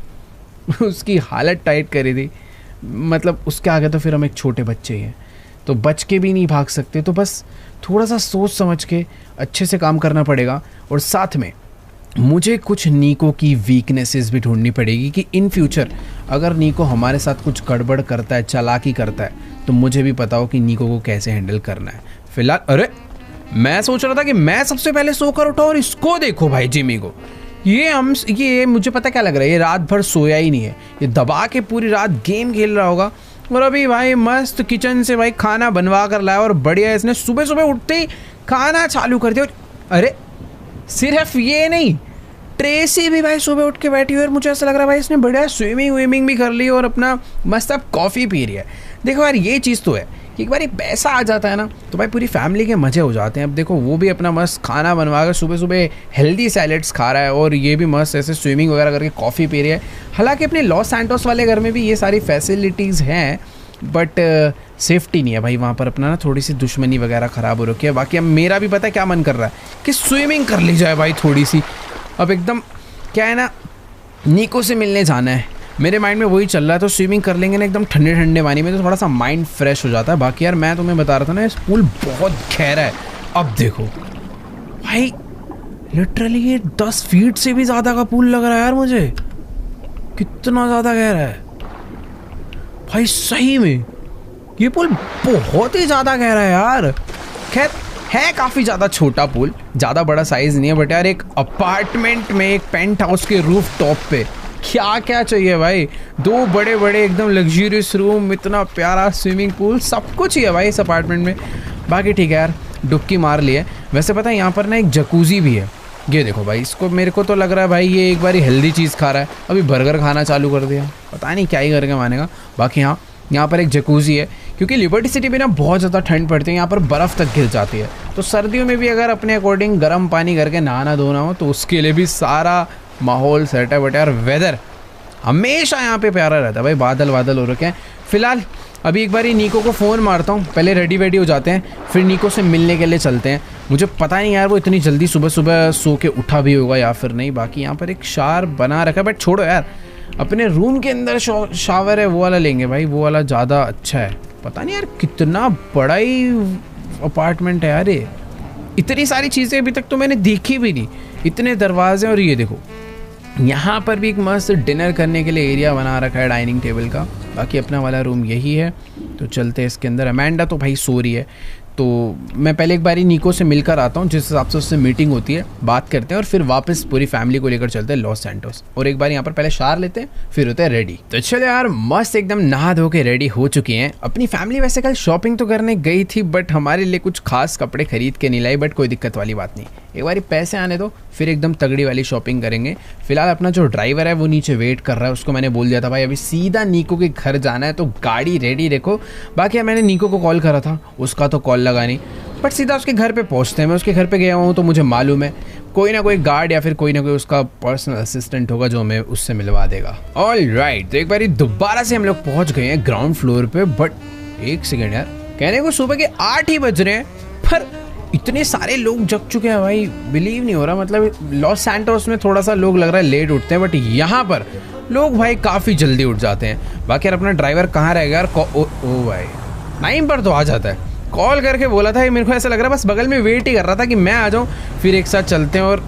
उसकी हालत टाइट करी थी, मतलब उसके आगे तो फिर हम एक छोटे बच्चे ही हैं, तो बच के भी नहीं भाग सकते। तो बस थोड़ा सा सोच समझ के अच्छे से काम करना पड़ेगा। और साथ में मुझे कुछ नीको की वीकनेसेस भी ढूंढनी पड़ेगी कि इन फ्यूचर अगर नीको हमारे साथ कुछ गड़बड़ करता है, चालाकी करता है, तो मुझे भी पता हो कि नीको को कैसे हैंडल करना है। फिलहाल अरे मैं सोच रहा था कि मैं सबसे पहले सोकर उठा और इसको देखो भाई जिमी को। ये मुझे पता क्या लग रहा है, ये रात भर सोया ही नहीं है, ये दबा के पूरी रात गेम खेल रहा होगा। और अभी भाई मस्त किचन से भाई खाना बनवा कर लाया और बढ़िया इसने सुबह सुबह उठते ही खाना चालू कर दिया। अरे सिर्फ ये नहीं, ट्रेसी भी भाई सुबह उठ के बैठी हुई और मुझे ऐसा लग रहा है भाई इसने बढ़िया स्विमिंग भी कर ली और अपना मस्त अब कॉफ़ी पी रही है। देखो यार ये चीज़ तो है कि एक बार ये पैसा आ जाता है ना तो भाई पूरी फैमिली के मज़े हो जाते हैं। अब देखो वो भी अपना मस्त खाना बनवा कर सुबह सुबह हेल्दी सैलेड्स खा रहा है और ये भी मस्त ऐसे स्विमिंग वगैरह करके कॉफ़ी पी रही है। हालांकि अपने लॉस सैंटोस वाले घर में भी ये सारी फैसिलिटीज़ हैं बट सेफ्टी नहीं है भाई वहाँ पर, अपना ना थोड़ी सी दुश्मनी वगैरह ख़राब हो रखी है। बाकी अब मेरा भी पता है क्या मन कर रहा है कि स्विमिंग कर ली जाए भाई थोड़ी सी। अब एकदम क्या है ना, नीको से मिलने जाना है, मेरे माइंड में वही चल रहा है, तो स्विमिंग कर लेंगे ना एकदम ठंडे ठंडे पानी में तो थोड़ा सा माइंड फ्रेश हो जाता है। बाकी यार मैं तुम्हें बता रहा था ना इस पूल बहुत गहरा है। अब देखो भाई लिटरली ये 10 फीट से भी ज़्यादा का पूल लग रहा है यार मुझे, कितना ज़्यादा गहरा है भाई। सही में ये पूल बहुत ही ज़्यादा गहरा है यार। खैर है काफ़ी ज़्यादा छोटा पूल, ज़्यादा बड़ा साइज़ नहीं है बट यार एक अपार्टमेंट में एक पेंट हाउस के रूफ टॉप पे क्या क्या चाहिए भाई। 2 बड़े बड़े एकदम लग्जूरियस रूम, इतना प्यारा स्विमिंग पूल, सब कुछ ही है भाई इस अपार्टमेंट में। बाकी ठीक है यार डुबकी मार ली है। वैसे पता है यहाँ पर ना एक जकूज़ी भी है, ये देखो भाई। इसको मेरे को तो लग रहा है भाई ये एक बार हेल्दी चीज़ खा रहा है, अभी बर्गर खाना चालू कर दिया, पता नहीं क्या ही करके मानेगा। बाकी हाँ यहाँ पर एक जकूज़ी है क्योंकि लिबर्टी सिटी में ना बहुत ज़्यादा ठंड पड़ती है, यहाँ पर बर्फ़ तक गिर जाती है। तो सर्दियों में भी अगर अपने अकॉर्डिंग गर्म पानी करके नहाना धोना हो तो उसके लिए भी सारा माहौल सेट है। बट यार वेदर हमेशा यहाँ पे प्यारा रहता है भाई, बादल बादल हो रखे हैं। फिलहाल अभी एक बार नीको को फ़ोन मारता हूँ, पहले रेडी हो जाते हैं फिर नीको से मिलने के लिए चलते हैं। मुझे पता नहीं यार वो इतनी जल्दी सुबह सुबह सो के उठा भी होगा या फिर नहीं। बाकी यहाँ पर एक शावर बना रखा है बट छोड़ो यार, अपने रूम के अंदर शावर है वो वाला लेंगे भाई, वो वाला ज़्यादा अच्छा है। पता नहीं यार कितना बड़ा ही अपार्टमेंट है यार ये, इतनी सारी चीज़ें अभी तक तो मैंने देखी भी नहीं, इतने दरवाजे। और ये देखो यहाँ पर भी एक मस्त डिनर करने के लिए एरिया बना रखा है डाइनिंग टेबल का। बाकी अपना वाला रूम यही है, तो चलते हैं इसके अंदर। अमेंडा तो भाई सो रही है, तो मैं पहले एक बारी नीको से मिलकर आता हूँ, जिस हिसाब से उससे मीटिंग होती है बात करते हैं और फिर वापस पूरी फैमिली को लेकर चलते हैं लॉस सैंटोस। और एक बार यहाँ पर पहले शावर लेते हैं फिर होते हैं रेडी। तो चलो यार मस्त एकदम नहा धो के रेडी हो चुके हैं। अपनी फैमिली वैसे कल शॉपिंग तो करने गई थी बट हमारे लिए कुछ खास कपड़े खरीद के नहीं लाई, बट कोई दिक्कत वाली बात नहीं, एक बार पैसे आने दो फिर एकदम तगड़ी वाली शॉपिंग करेंगे। फिलहाल अपना जो ड्राइवर है वो नीचे वेट कर रहा है, उसको मैंने बोल दिया था भाई अभी सीधा नीको के घर जाना है तो गाड़ी रेडी रखो। बाकी मैंने नीको को कॉल करा था, उसका तो कॉल लगा नहीं, बट सीधा उसके घर पे पहुंचते हैं। मैं उसके घर पे गया हूँ तो मुझे मालूम है कोई ना कोई गार्ड या फिर कोई ना कोई उसका पर्सनल असिस्टेंट होगा जो हमें उससे मिलवा देगा। ऑलराइट, तो एक बार दोबारा से हम लोग पहुंच गए हैं ग्राउंड फ्लोर पे। बट एक सेकेंड यार, कहने को सुबह के 8 ही बज रहे हैं पर इतने सारे लोग जग चुके हैं भाई, बिलीव नहीं हो रहा। मतलब लॉस सैंटोस में थोड़ा सा लोग लग रहा है लेट उठते हैं बट यहाँ पर लोग भाई काफ़ी जल्दी उठ जाते हैं। बाकी यार अपना ड्राइवर कहाँ रहेगा यार, ओ भाई टाइम पर तो आ जाता है, कॉल करके बोला था। मेरे को ऐसा लग रहा है बस बगल में वेट ही कर रहा था कि मैं आ जाऊँ फिर एक साथ चलते हैं। और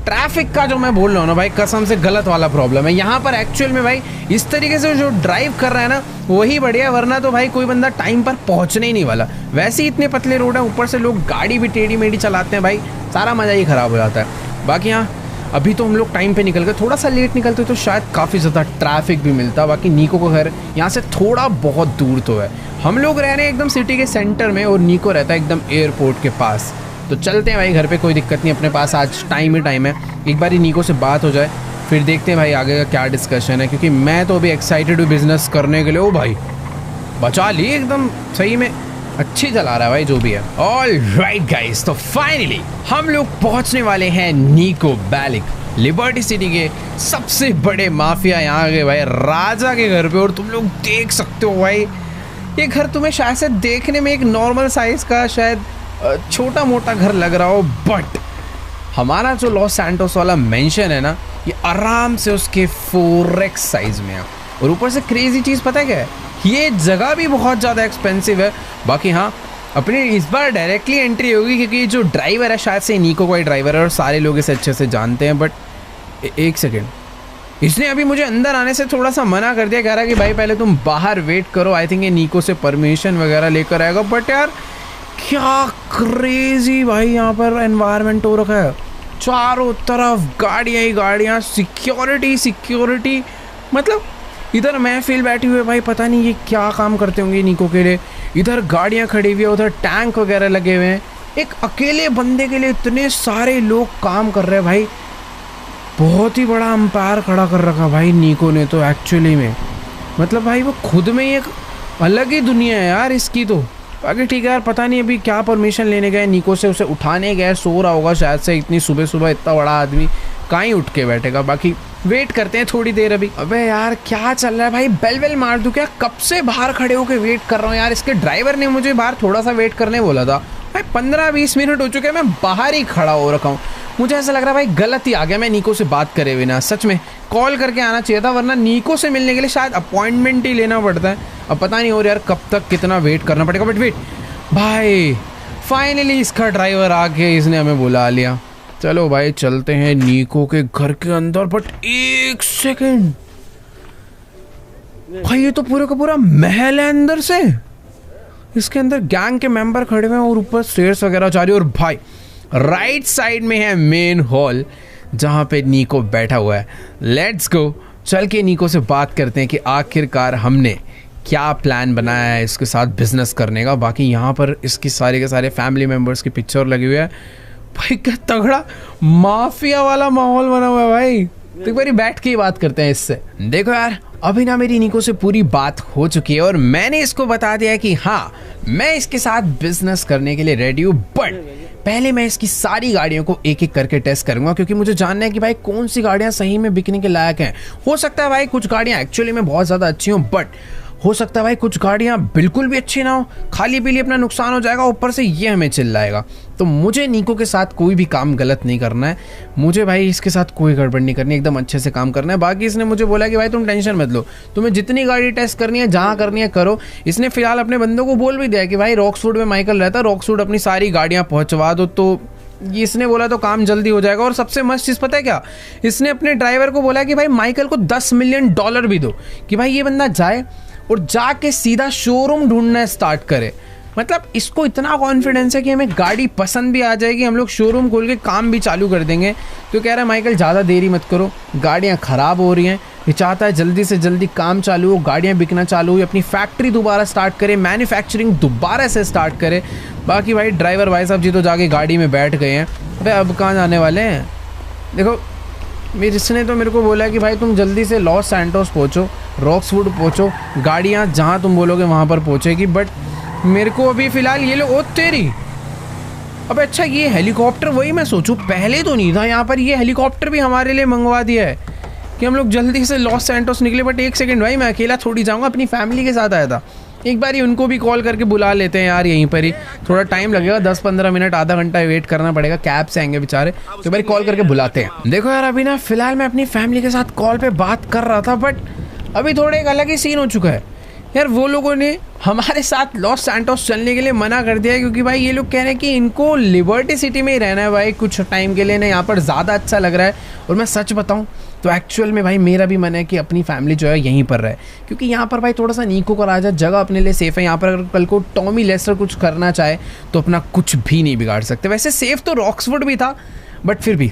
ट्रैफिक का जो मैं बोल रहा हूँ ना भाई कसम से गलत वाला प्रॉब्लम है यहाँ पर एक्चुअल में भाई। इस तरीके से जो ड्राइव कर रहा है ना वही बढ़िया, वरना तो भाई कोई बंदा टाइम पर पहुँचने ही नहीं वाला। वैसे ही इतने पतले रोड हैं, ऊपर से लोग गाड़ी भी टेढ़ी मेढ़ी चलाते हैं भाई, सारा मज़ा ही ख़राब हो जाता है। बाकी यहाँ अभी तो हम लोग टाइम पे निकल गए, थोड़ा सा लेट निकलते तो शायद काफ़ी ज़्यादा ट्रैफिक भी मिलता। बाकी नीको को घर यहाँ से थोड़ा बहुत दूर तो है, हम लोग रह रहे हैं एकदम सिटी के सेंटर में और नीको रहता है एकदम एयरपोर्ट के पास। तो चलते हैं भाई घर पे, कोई दिक्कत नहीं, अपने पास आज टाइम ही टाइम है। एक बार ही नीको से बात हो जाए फिर देखते हैं भाई आगे का क्या डिस्कशन है, क्योंकि मैं तो अभी एक्साइटेड हूँ बिजनेस करने के लिए। ओ भाई बचा ली एकदम सही में, अच्छी चला रहा है भाई जो भी है। ऑल राइट गाइस, तो फाइनली हम लोग पहुंचने वाले हैं निको बेलिक, लिबर्टी सिटी के सबसे बड़े माफिया यहाँ के भाई राजा के घर पे। और तुम लोग देख सकते हो भाई ये घर तुम्हें शायद से देखने में एक नॉर्मल साइज का शायद छोटा मोटा घर लग रहा हो, बट हमारा जो लॉस सैंटोस वाला मेंशन है ना, ये आराम से उसके 4x साइज में है। और ऊपर से क्रेजी चीज़ पता है क्या है, ये जगह भी बहुत ज़्यादा एक्सपेंसिव है। बाकी हाँ, अपनी इस बार डायरेक्टली एंट्री होगी क्योंकि जो ड्राइवर है शायद से नीको का ही ड्राइवर है और सारे लोग इसे अच्छे से जानते हैं। बट एक सेकेंड, इसने अभी मुझे अंदर आने से थोड़ा सा मना कर दिया, कह रहा है कि भाई पहले तुम बाहर वेट करो, आई थिंक ये नीको से परमिशन वगैरह लेकर आएगा। बट यार क्या क्रेजी भाई यहाँ पर एनवायरनमेंट हो रखा है, चारों तरफ गाड़ियाँ ही गाड़ियाँ, सिक्योरिटी। मतलब इधर महफिल बैठी हुई है भाई, पता नहीं ये क्या काम करते होंगे नीको के लिए। इधर गाड़ियाँ खड़ी हुई है, उधर टैंक वगैरह लगे हुए हैं। एक अकेले बंदे के लिए इतने सारे लोग काम कर रहे हैं भाई, बहुत ही बड़ा अंपायर खड़ा कर रखा भाई नीको ने तो एक्चुअली में। मतलब भाई वो खुद में ही एक अलग ही दुनिया है यार इसकी तो। बाकी ठीक है यार, पता नहीं अभी क्या परमिशन लेने गए नीको से, उसे उठाने गए, सो रहा होगा शायद से, इतनी सुबह सुबह इतना बड़ा आदमी कहाँ ही उठ के बैठेगा। बाकी वेट करते हैं थोड़ी देर अभी। अबे यार क्या चल रहा है भाई, बेल मार दूं क्या? कब से बाहर खड़े होकर वेट कर रहा हूँ यार। इसके ड्राइवर ने मुझे बाहर थोड़ा सा वेट करने बोला था भाई, 15-20 मिनट हो चुके हैं, मैं बाहर ही खड़ा हो रखा हूँ। मुझे ऐसा लग रहा है भाई गलत ही आ गया मैं नीको से बात करे बिना। सच में कॉल करके आना चाहिए था, वरना नीको से मिलने के लिए शायद अपॉइंटमेंट ही लेना पड़ता है। अब पता नहीं और यार कब तक कितना वेट करना पड़ेगा। बट वेट भाई, फाइनली इसका ड्राइवर आके इसने हमें बुला लिया। चलो भाई चलते हैं नीको के घर के अंदर। बट एक सेकेंड भाई, ये तो पूरा का पूरा महल है अंदर से। इसके अंदर गैंग के मेंबर खड़े हुए हैं और ऊपर स्टेयर्स वगैरह जा रही है। और भाई राइट साइड में है मेन हॉल जहाँ पे नीको बैठा हुआ है। लेट्स गो, चल के नीको से बात करते हैं कि आखिरकार हमने क्या प्लान बनाया है इसके साथ बिजनेस करने का। बाकी यहाँ पर इसकी सारे के सारे फैमिली मेम्बर्स की पिक्चर लगी हुई है भाई। क्या तगड़ा माफिया वाला माहौल बना हुआ है भाई। तो एक बारी बैठ के ही बात करते हैं इससे। देखो यार, अभी ना मेरी नीको से पूरी बात हो चुकी है और मैंने इसको बता दिया है कि हाँ मैं इसके साथ बिजनेस करने के लिए रेडी हूँ। बट पहले मैं इसकी सारी गाड़ियों को एक एक करके टेस्ट करूंगा, क्योंकि मुझे जानना है कि भाई कौन सी गाड़ियाँ सही में बिकने के लायक हैं। हो सकता है भाई कुछ गाड़ियाँ एक्चुअली में बहुत ज़्यादा अच्छी हों, बट हो सकता है भाई कुछ गाड़ियाँ बिल्कुल भी अच्छी ना हो, खाली पीली अपना नुकसान हो जाएगा, ऊपर से ये हमें चिल्लाएगा। तो मुझे नीको के साथ कोई भी काम गलत नहीं करना है, मुझे भाई इसके साथ कोई गड़बड़ नहीं करनी, एकदम अच्छे से काम करना है। बाकी इसने मुझे बोला कि भाई तुम टेंशन मत लो, तुम्हें जितनी गाड़ी टेस्ट करनी है जहाँ करनी है करो। इसने फिलहाल अपने बंदों को बोल भी दिया कि भाई रॉक्सवुड में माइकल रहता है, रॉक्सवुड अपनी सारी गाड़ियाँ पहुँचवा दो। तो इसने बोला तो काम जल्दी हो जाएगा। और सबसे मस्त चीज़ पता है क्या, इसने अपने ड्राइवर को बोला कि भाई माइकल को $10 मिलियन भी दो, कि भाई ये बंदा जाए और जाके सीधा शोरूम ढूंढना स्टार्ट करे। मतलब इसको इतना कॉन्फिडेंस है कि हमें गाड़ी पसंद भी आ जाएगी, हम लोग शोरूम खोल के काम भी चालू कर देंगे। तो कह रहा है माइकल ज़्यादा देरी मत करो, गाड़ियाँ ख़राब हो रही हैं, ये चाहता है जल्दी से जल्दी काम चालू हो, गाड़ियाँ बिकना चालू हो, अपनी फैक्ट्री दोबारा स्टार्ट करे, मैन्युफैक्चरिंग दोबारा से स्टार्ट करे। बाकी भाई ड्राइवर भाई साहब जी तो जाके गाड़ी में बैठ गए हैं। अरे अब कहाँ जाने वाले हैं? देखो इसने तो मेरे को बोला कि भाई तुम जल्दी से लॉस सैंटोस पहुँचो, रॉक्सवुड पहुँचो, गाड़ियाँ जहाँ तुम बोलोगे वहाँ पर पहुँचेगी। बट मेरे को अभी फ़िलहाल ये लो, ओ तेरी, अब अच्छा ये हेलीकॉप्टर, वही मैं सोचूं पहले तो नहीं था यहाँ पर, ये हेलीकॉप्टर भी हमारे लिए मंगवा दिया है कि हम लोग जल्दी से लॉस सैंटोस निकले। बट एक सेकंड भाई, मैं अकेला थोड़ी जाऊँगा, अपनी फैमिली के साथ आया था। एक बार ही उनको भी कॉल करके बुला लेते हैं यार, यहीं पर ही थोड़ा टाइम लगेगा, 10-15 मिनट आधा घंटा वेट करना पड़ेगा, कैब से आएंगे बेचारे। तो एक बार कॉल करके बुलाते हैं। देखो यार अभी ना फ़िलहाल मैं अपनी फैमिली के साथ कॉल पे बात कर रहा था, बट अभी थोड़ा एक अलग ही सीन हो चुका है यार। वो लोगों ने हमारे साथ लॉस सैंटोस चलने के लिए मना कर दिया है, क्योंकि भाई ये लोग कह रहे हैं कि इनको लिबर्टी सिटी में ही रहना है भाई कुछ टाइम के लिए, ना यहाँ पर ज़्यादा अच्छा लग रहा है। और मैं सच बताऊँ तो एक्चुअल में भाई मेरा भी मन है कि अपनी फैमिली जो है यहीं पर रहे, क्योंकि यहाँ पर भाई थोड़ा सा नीको का राजा, जगह अपने लिए सेफ़ है। यहाँ पर अगर कल को टॉमी लेस्टर कुछ करना चाहे तो अपना कुछ भी नहीं बिगाड़ सकते। वैसे सेफ़ तो रॉक्सवुड भी था, बट फिर भी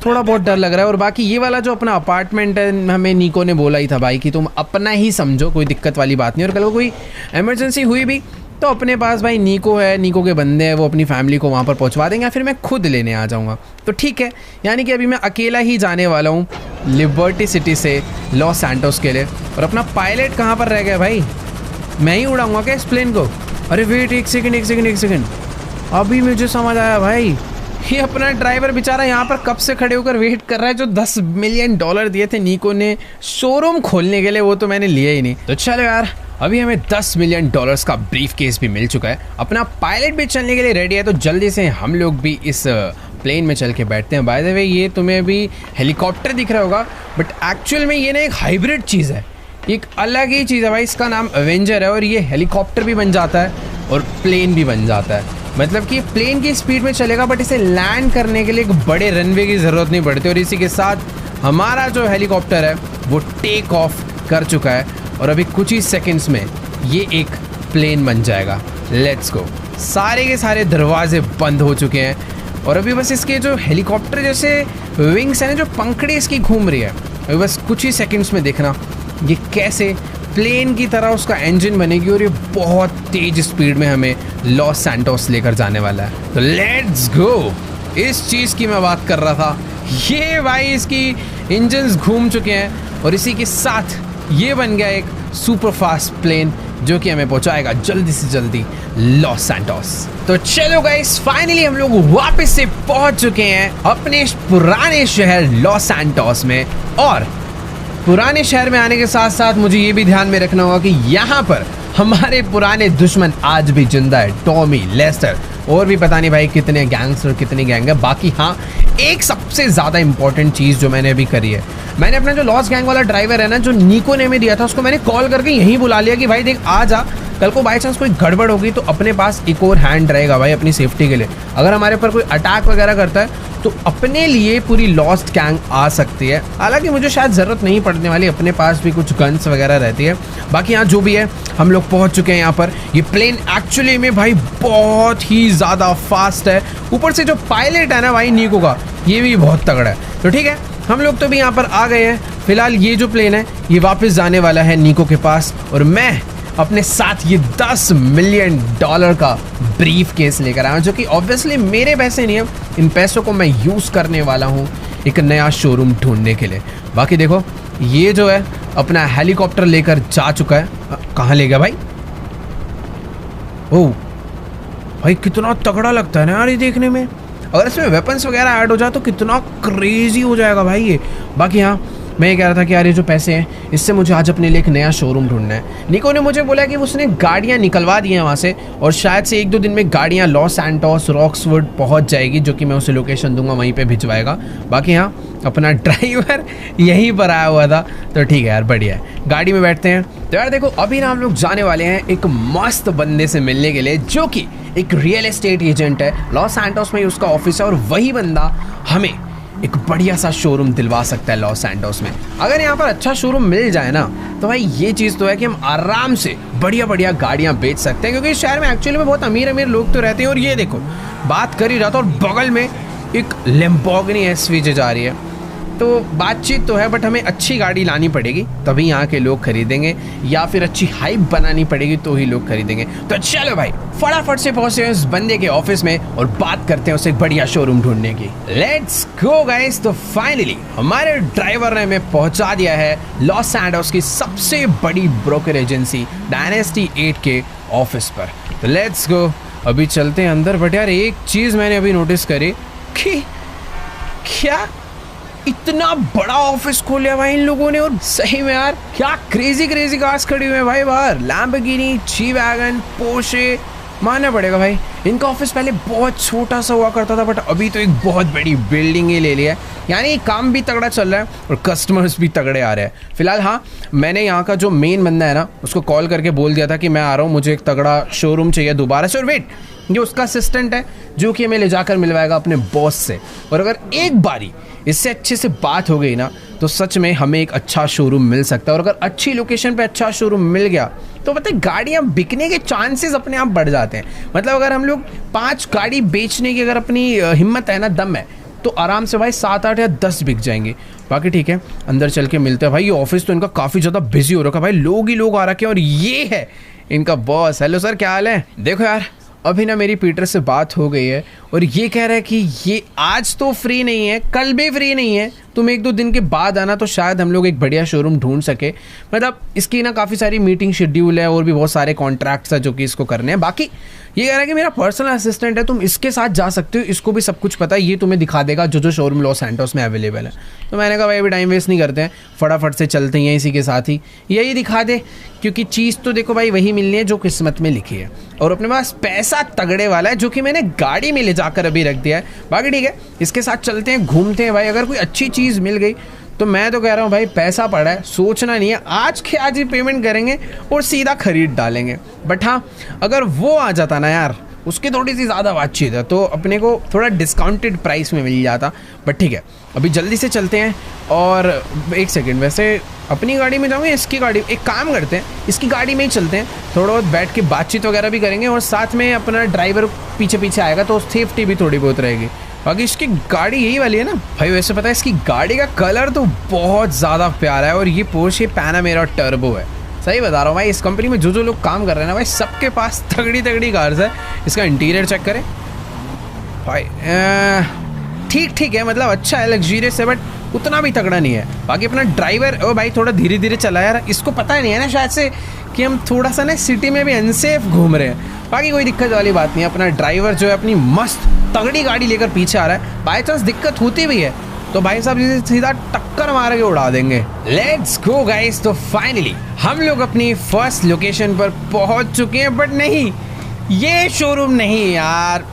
थोड़ा बहुत डर लग रहा है। और बाकी ये वाला जो अपना अपार्टमेंट है, हमें नीको ने बोला ही था भाई कि तुम अपना ही समझो, कोई दिक्कत वाली बात नहीं। और कल को कोई इमरजेंसी हुई भी तो अपने पास भाई नीको है, नीको के बंदे हैं, वो अपनी फैमिली को वहाँ पर पहुँचवा देंगे, या फिर मैं खुद लेने आ जाऊँगा। तो ठीक है, यानी कि अभी मैं अकेला ही जाने वाला हूँ लिबर्टी सिटी से लॉस सैंटोस के लिए। और अपना पायलट कहाँ पर रह गया भाई? मैं ही उड़ाऊँगा क्या इस प्लेन को? अरे वेट, एक सेकेंड, अभी मुझे समझ आया भाई, ये अपना ड्राइवर बेचारा यहाँ पर कब से खड़े होकर वेट कर रहा है। जो $10 मिलियन दिए थे नीको ने शोरूम खोलने के लिए, वो तो मैंने लिया ही नहीं। तो चलो यार अभी हमें $10 मिलियन का ब्रीफ केस भी मिल चुका है, अपना पायलट भी चलने के लिए रेडी है। तो जल्दी से हम लोग भी इस प्लेन में चल के बैठते हैं। बाय द वे ये तुम्हें भी हेलीकॉप्टर दिख रहा होगा, बट एक्चुअल में ये ना एक हाइब्रिड चीज़ है, एक अलग ही चीज़ है भाई। इसका नाम एवेंजर है और ये हेलीकॉप्टर भी बन जाता है और प्लेन भी बन जाता है। मतलब कि प्लेन की स्पीड में चलेगा, बट इसे लैंड करने के लिए एक बड़े रनवे की ज़रूरत नहीं पड़ती। और इसी के साथ हमारा जो हेलीकॉप्टर है वो टेक ऑफ कर चुका है और अभी कुछ ही सेकंड्स में ये एक प्लेन बन जाएगा। Let's go. सारे के सारे दरवाजे बंद हो चुके हैं और अभी बस इसके जो हेलीकॉप्टर जैसे विंग्स हैं ना, जो पंखड़ी इसकी घूम रही है, अभी बस कुछ ही सेकंड्स में देखना ये कैसे प्लेन की तरह उसका इंजन बनेगी और ये बहुत तेज स्पीड में हमें लॉस सैंटोस लेकर जाने वाला है। तो लेट्स गो। इस चीज़ की मैं बात कर रहा था। ये भाई इसकी इंजन्स घूम चुके हैं और इसी के साथ ये बन गया एक सुपर फास्ट प्लेन जो कि हमें पहुंचाएगा जल्दी से जल्दी लॉस सैंटोस। तो चलो गाइस, फाइनली हम लोग वापस से पहुंच चुके हैं अपने पुराने शहर लॉस सैंटोस में। और पुराने शहर में आने के साथ साथ मुझे ये भी ध्यान में रखना होगा कि यहाँ पर हमारे पुराने दुश्मन आज भी जिंदा है, टॉमी, लेस्टर और भी पता नहीं भाई कितने गैंग्स और कितनी गैंग है। बाकी हाँ, एक सबसे ज़्यादा इंपॉर्टेंट चीज़ जो मैंने अभी करी है, मैंने अपना जो लॉस गैंग वाला ड्राइवर है ना, जो निको ने में दिया था, उसको मैंने कॉल करके यहीं बुला लिया कि भाई देख आ जा, कल को बाई चांस कोई गड़बड़ होगी तो अपने पास एक और हैंड रहेगा भाई अपनी सेफ्टी के लिए। अगर हमारे ऊपर कोई अटैक वगैरह करता है तो अपने लिए पूरी लॉस्ट गैंग आ सकती है। हालांकि मुझे शायद ज़रूरत नहीं पड़ने वाली, अपने पास भी कुछ गन्स वगैरह रहती है। बाकी यहाँ जो भी है हम लोग पहुँच चुके हैं यहाँ पर। ये प्लेन एक्चुअली में भाई बहुत ही ज़्यादा फास्ट है, ऊपर से जो पायलट है ना भाई निको का, ये भी बहुत तगड़ा है। तो ठीक है, हम लोग तो भी यहाँ पर आ गए हैं। फिलहाल ये जो प्लेन है ये वापस जाने वाला है निको के पास और मैं अपने साथ ये $10 मिलियन का ब्रीफ केस लेकर आया हूँ, जो कि ऑब्वियसली मेरे पैसे नहीं है। इन पैसों को मैं यूज़ करने वाला हूँ एक नया शोरूम ढूंढने के लिए। बाकी देखो ये जो है अपना हेलीकॉप्टर लेकर जा चुका है। कहाँ ले गया भाई? ओह भाई कितना तगड़ा लगता है ना यार ये देखने में। अगर इसमें वेपन्स वगैरह ऐड हो जाए तो कितना क्रेजी हो जाएगा भाई ये। बाकी हाँ, मैं ये कह रहा था कि यार ये जो पैसे हैं इससे मुझे आज अपने लिए एक नया शोरूम ढूंढना है। निको ने मुझे बोला कि उसने गाड़ियाँ निकलवा दी हैं वहाँ से और शायद से 1-2 दिन में गाड़ियाँ लॉस सैंटोस रॉक्सवुड पहुँच जाएगी, जो कि मैं उसे लोकेशन दूंगा, वहीं पे भिजवाएगा। बाकी हाँ, अपना ड्राइवर यहीं पर आया हुआ था तो ठीक है यार, बढ़िया है। गाड़ी में बैठते हैं। तो यार देखो अभी ना हम लोग जाने वाले हैं एक मस्त बंदे से मिलने के लिए, जो कि एक रियल एस्टेट एजेंट है। लॉस सैंटोस में ही उसका ऑफिस है और वही बंदा हमें एक बढ़िया सा शोरूम दिलवा सकता है लॉस सैंटोस में। अगर यहाँ पर अच्छा शोरूम मिल जाए ना तो भाई ये चीज़ तो है कि हम आराम से बढ़िया बढ़िया गाड़ियाँ बेच सकते हैं, क्योंकि इस शहर में एक्चुअली में बहुत अमीर अमीर लोग तो रहते हैं। और ये देखो बात कर ही रहा था और बगल में एक लैम्बोर्गिनी एसवीजे जा रही है। तो बातचीत तो है, बट हमें अच्छी गाड़ी लानी पड़ेगी तभी यहाँ के लोग खरीदेंगे, या फिर अच्छी हाइप बनानी पड़ेगी तो ही लोग खरीदेंगे। तो चलो भाई फटाफट से पहुंचे हैं उस बंदे के ऑफिस में और बात करते हैं उसे एक बढ़िया शोरूम ढूंढने की। Let's go guys. तो फाइनली हमारे ड्राइवर ने हमें पहुंचा दिया है लॉस सैंटोस की सबसे बड़ी ब्रोकर एजेंसी डायनेस्टी 8 के ऑफिस पर। तो लेट्स गो, अभी चलते हैं अंदर। बट यार एक चीज़ मैंने अभी नोटिस करी कि क्या इतना बड़ा ऑफिस खोला भाई इन लोगों ने। और सही में यार क्या क्रेजी क्रेजी कार्स खड़ी हुई हैं भाई बाहर, लैम्बोर्गिनी, जी-वैगन, पोर्शे, मानना पड़ेगा भाई। इनका ऑफिस पहले बहुत छोटा सा हुआ करता था, बट अभी तो एक बहुत बड़ी बिल्डिंग ही ले लिया है। यानी काम भी तगड़ा चल रहा है और कस्टमर्स भी तगड़े आ रहे हैं। फिलहाल हाँ, मैंने यहाँ का जो मेन बंदा है ना उसको कॉल करके बोल दिया था कि मैं आ रहा हूँ, मुझे एक तगड़ा शोरूम चाहिए दोबारा से। और वेट, ये उसका असिस्टेंट है जो कि हमें ले जाकर मिलवाएगा अपने बॉस से। और अगर एक बारी इससे अच्छे से बात हो गई ना तो सच में हमें एक अच्छा शोरूम मिल सकता है। और अगर अच्छी लोकेशन पे अच्छा शोरूम मिल गया तो पता है गाड़ियाँ बिकने के चांसेस अपने आप बढ़ जाते हैं। मतलब अगर हम लोग 5 गाड़ी बेचने की अगर अपनी हिम्मत है ना, दम है, तो आराम से भाई 7, 8 या 10 बिक जाएंगे। बाकी ठीक है, अंदर चल के मिलते हैं भाई। ये ऑफिस तो इनका काफ़ी ज़्यादा बिजी हो रखा है भाई, लोग ही लोग आ रखे हैं। और ये है इनका बॉस। हेलो सर, क्या हाल है? देखो यार अभी ना मेरी पीटर से बात हो गई है और ये कह रहा है कि ये आज तो फ्री नहीं है, कल भी फ्री नहीं है, तुम 1-2 दिन के बाद आना तो शायद हम लोग एक बढ़िया शोरूम ढूंढ सके। मतलब इसकी ना काफ़ी सारी मीटिंग शेड्यूल है और भी बहुत सारे कॉन्ट्रैक्ट्स है जो कि इसको करने हैं। बाकी ये कह रहा है कि मेरा पर्सनल असिस्टेंट है, तुम इसके साथ जा सकते हो, इसको भी सब कुछ पता है, ये तुम्हें दिखा देगा जो जो शोरूम लॉस सैंटोस में अवेलेबल है। तो मैंने कहा भाई अभी टाइम वेस्ट नहीं करते हैं, फटाफट से चलते हैं इसी के साथ ही, यही दिखा दे, क्योंकि चीज़ तो देखो भाई वही मिलनी है जो किस्मत में लिखी है। और अपने पास पैसा तगड़े वाला है जो कि मैंने गाड़ी में ले जाकर अभी रख दिया है। बाकी ठीक है, इसके साथ चलते हैं, घूमते हैं भाई। अगर कोई अच्छी चीज़ मिल गई तो मैं तो कह रहा हूँ भाई पैसा पड़ा है, सोचना नहीं है, आज के आज ही पेमेंट करेंगे और सीधा खरीद डालेंगे। बट हाँ, अगर वो आ जाता ना यार, उसकी थोड़ी सी ज़्यादा बातचीत है तो अपने को थोड़ा डिस्काउंटेड प्राइस में मिल जाता। बट ठीक है, अभी जल्दी से चलते हैं। और एक सेकंड, वैसे अपनी गाड़ी में जाऊँगे, इसकी गाड़ी, एक काम करते हैं इसकी गाड़ी में ही चलते हैं, थोड़ा बहुत बैठ के बातचीत वगैरह भी करेंगे और साथ में अपना ड्राइवर पीछे पीछे आएगा तो सेफ्टी भी थोड़ी बहुत रहेगी। बाकी इसकी गाड़ी यही वाली है ना भाई। वैसे पता है इसकी गाड़ी का कलर तो बहुत ज़्यादा प्यारा है और ये पोर्शे पैनामेरा टर्बो है। सही बता रहा हूँ भाई, इस कंपनी में जो जो लोग काम कर रहे हैं ना भाई, सबके पास तगड़ी तगड़ी कार्स है। इसका इंटीरियर चेक करें भाई, ठीक ठीक है, मतलब अच्छा है, लग्जरियस है, बट उतना भी तगड़ा नहीं है। बाकी अपना ड्राइवर, ओ भाई थोड़ा धीरे धीरे चला यार, इसको पता नहीं है ना शायद से कि हम थोड़ा सा ना सिटी में भी अनसेफ घूम रहे हैं। बाकी कोई दिक्कत वाली बात नहीं है, अपना ड्राइवर जो है अपनी मस्त तगड़ी गाड़ी लेकर पीछे आ रहा है। बाई चांस दिक्कत होती भी है तो भाई साहब सीधा टक्कर मार के उड़ा देंगे। Let's go guys. तो फाइनली हम लोग अपनी फर्स्ट लोकेशन पर पहुंच चुके हैं। बट नहीं, ये शोरूम नहीं यार।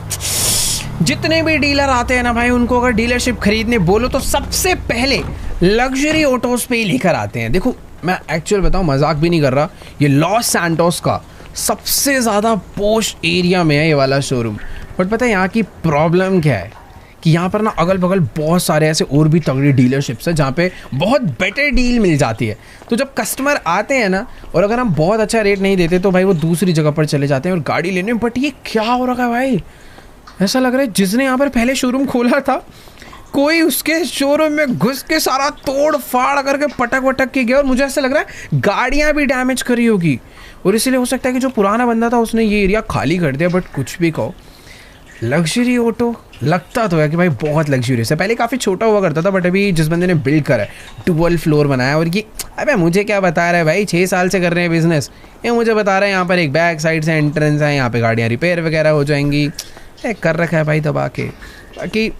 जितने भी डीलर आते हैं ना भाई, उनको अगर डीलरशिप खरीदने बोलो तो सबसे पहले लग्जरी ऑटोज पे ही लेकर आते हैं। देखो मैं एक्चुअल बताऊं, मजाक भी नहीं कर रहा, ये लॉस सैंटोस का सबसे ज़्यादा पोश एरिया में है ये वाला शोरूम। बट पता है यहाँ की प्रॉब्लम क्या है कि यहाँ पर ना अगल बगल बहुत सारे ऐसे और भी तगड़ी डीलरशिप्स है जहाँ पे बहुत बेटर डील मिल जाती है। तो जब कस्टमर आते हैं ना, और अगर हम बहुत अच्छा रेट नहीं देते तो भाई वो दूसरी जगह पर चले जाते हैं और गाड़ी लेने। बट ये क्या हो रखा है भाई, ऐसा लग रहा है जिसने यहाँ पर पहले शोरूम खोला था कोई उसके शोरूम में घुस के सारा तोड़ फाड़ करके पटक वटक के गया। और मुझे ऐसा लग रहा है गाड़ियाँ भी डैमेज करी होगी और इसीलिए हो सकता है कि जो पुराना बंदा था उसने ये एरिया खाली कर दिया। बट कुछ भी कहो, लग्जरी ऑटो लगता तो है कि भाई बहुत लग्जरियस है। पहले काफ़ी छोटा हुआ करता था, बट अभी जिस बंदे ने बिल्ड करा है 12 फ्लोर बनाया। और ये अबे मुझे क्या बता रहा है भाई, 6 साल से कर रहे हैं बिजनेस, ये मुझे बता रहा है यहाँ पर एक बैक साइड से एंट्रेंस है, यहाँ पे गाड़ियाँ रिपेयर वगैरह हो जाएंगी। कर रखा है भाई दबा के। बाकी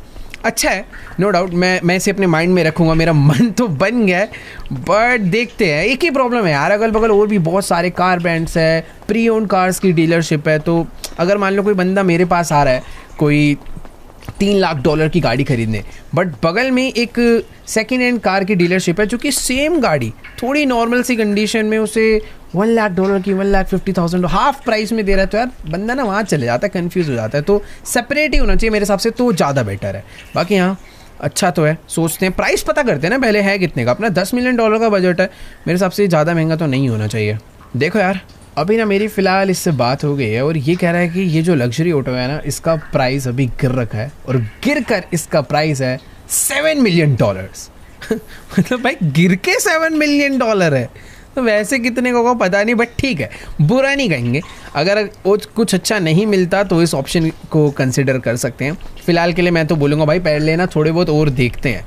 अच्छा है, नो डाउट, मैं इसे अपने माइंड में रखूँगा, मेरा मन तो बन गया है। बट देखते हैं, एक ही प्रॉब्लम है यार, अगल बगल और भी बहुत सारे कार ब्रांड्स है, प्री ओन कार्स की डीलरशिप है। तो अगर मान लो कोई बंदा मेरे पास आ रहा है कोई $3 लाख की गाड़ी खरीदने, बट बगल में एक सेकेंड हैंड कार की डीलरशिप है जो कि सेम गाड़ी थोड़ी नॉर्मल सी कंडीशन में उसे $1 लाख की, 1,50,000 हाफ प्राइस में दे रहा है, तो यार बंदा ना वहाँ चले जाता है, कंफ्यूज हो जाता है। तो सेपरेट ही होना चाहिए मेरे हिसाब से, तो ज़्यादा बेटर है। बाकी हाँ अच्छा तो है, सोचते हैं प्राइस पता करते हैं ना पहले है कितने का। अपना $10 मिलियन का बजट है, मेरे हिसाब से ज़्यादा महंगा तो नहीं होना चाहिए। देखो यार अभी ना मेरी फ़िलहाल इससे बात हो गई है और ये कह रहा है कि ये जो लग्जरी ऑटो है ना, इसका प्राइस अभी गिर रखा है और गिर कर इसका प्राइस है $7 मिलियन। मतलब भाई गिर के $7 मिलियन है, तो वैसे कितने का होगा पता नहीं, बट ठीक है, बुरा नहीं कहेंगे। अगर कुछ अच्छा नहीं मिलता तो इस ऑप्शन को कंसिडर कर सकते हैं। फ़िलहाल के लिए मैं तो बोलूँगा भाई पहले ना थोड़े बहुत और देखते हैं,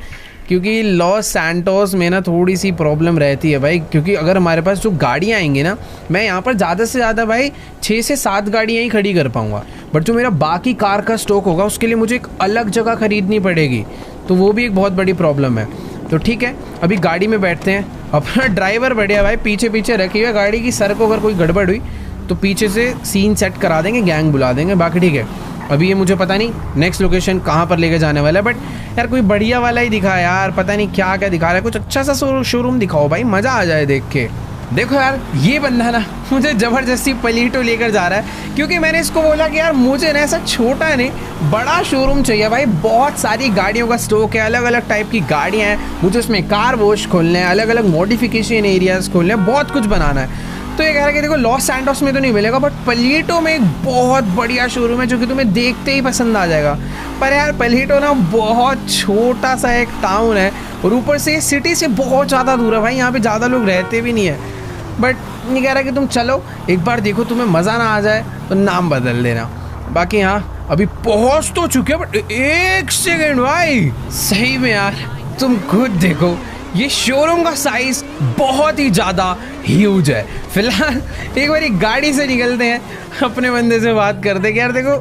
क्योंकि लॉस सैंटोस में ना थोड़ी सी प्रॉब्लम रहती है भाई। क्योंकि अगर हमारे पास जो गाड़ियाँ आएंगी ना, मैं यहाँ पर ज़्यादा से ज़्यादा भाई 6 से 7 गाड़ियाँ ही खड़ी कर पाऊँगा, बट जो मेरा बाकी कार का स्टॉक होगा उसके लिए मुझे एक अलग जगह खरीदनी पड़ेगी, तो वो भी एक बहुत बड़ी प्रॉब्लम है। तो ठीक है, अभी गाड़ी में बैठते हैं। अपना ड्राइवर बढ़िया भाई पीछे पीछे रखी हुई गाड़ी की, सर को अगर कोई गड़बड़ हुई तो पीछे से सीन सेट करा देंगे, गैंग बुला देंगे। बाकी ठीक है, अभी ये मुझे पता नहीं नेक्स्ट लोकेशन कहाँ पर लेके जाने वाला है, बट यार कोई बढ़िया वाला ही दिखा यार, पता नहीं क्या क्या दिखा रहा है। कुछ अच्छा सा शोरूम दिखाओ भाई, मज़ा आ जाए देख के। देखो यार ये बंदा ना मुझे ज़बरदस्ती पलीटो लेकर जा रहा है, क्योंकि मैंने इसको बोला कि यार मुझे ना ऐसा छोटा नहीं बड़ा शोरूम चाहिए भाई। बहुत सारी गाड़ियों का स्टॉक है, अलग अलग टाइप की गाड़ियाँ हैं, मुझे उसमें कार वॉश खोलने हैं, अलग अलग मॉडिफिकेशन एरियाज़ खोलने हैं, बहुत कुछ बनाना है। तो ये कह रहा है कि देखो लॉस सैंटोस में तो नहीं मिलेगा, बट पलीटो में एक बहुत बढ़िया शोरूम है जो कि तुम्हें देखते ही पसंद आ जाएगा। पर यार पलीटो ना बहुत छोटा सा एक टाउन है और ऊपर से सिटी से बहुत ज़्यादा दूर है भाई, यहाँ पे ज़्यादा लोग रहते भी नहीं है। बट ये कह रहा है कि तुम चलो एक बार देखो, तुम्हें मज़ा ना आ जाए तो नाम बदल देना। बाकी हाँ अभी पहुँच तो चुके हैं, बट एक सेकेंड भाई, सही में यार तुम खुद देखो, ये शोरूम का साइज बहुत ही ज़्यादा ह्यूज है। फिलहाल एक बार गाड़ी से निकलते हैं, अपने बंदे से बात करते हैं कि यार देखो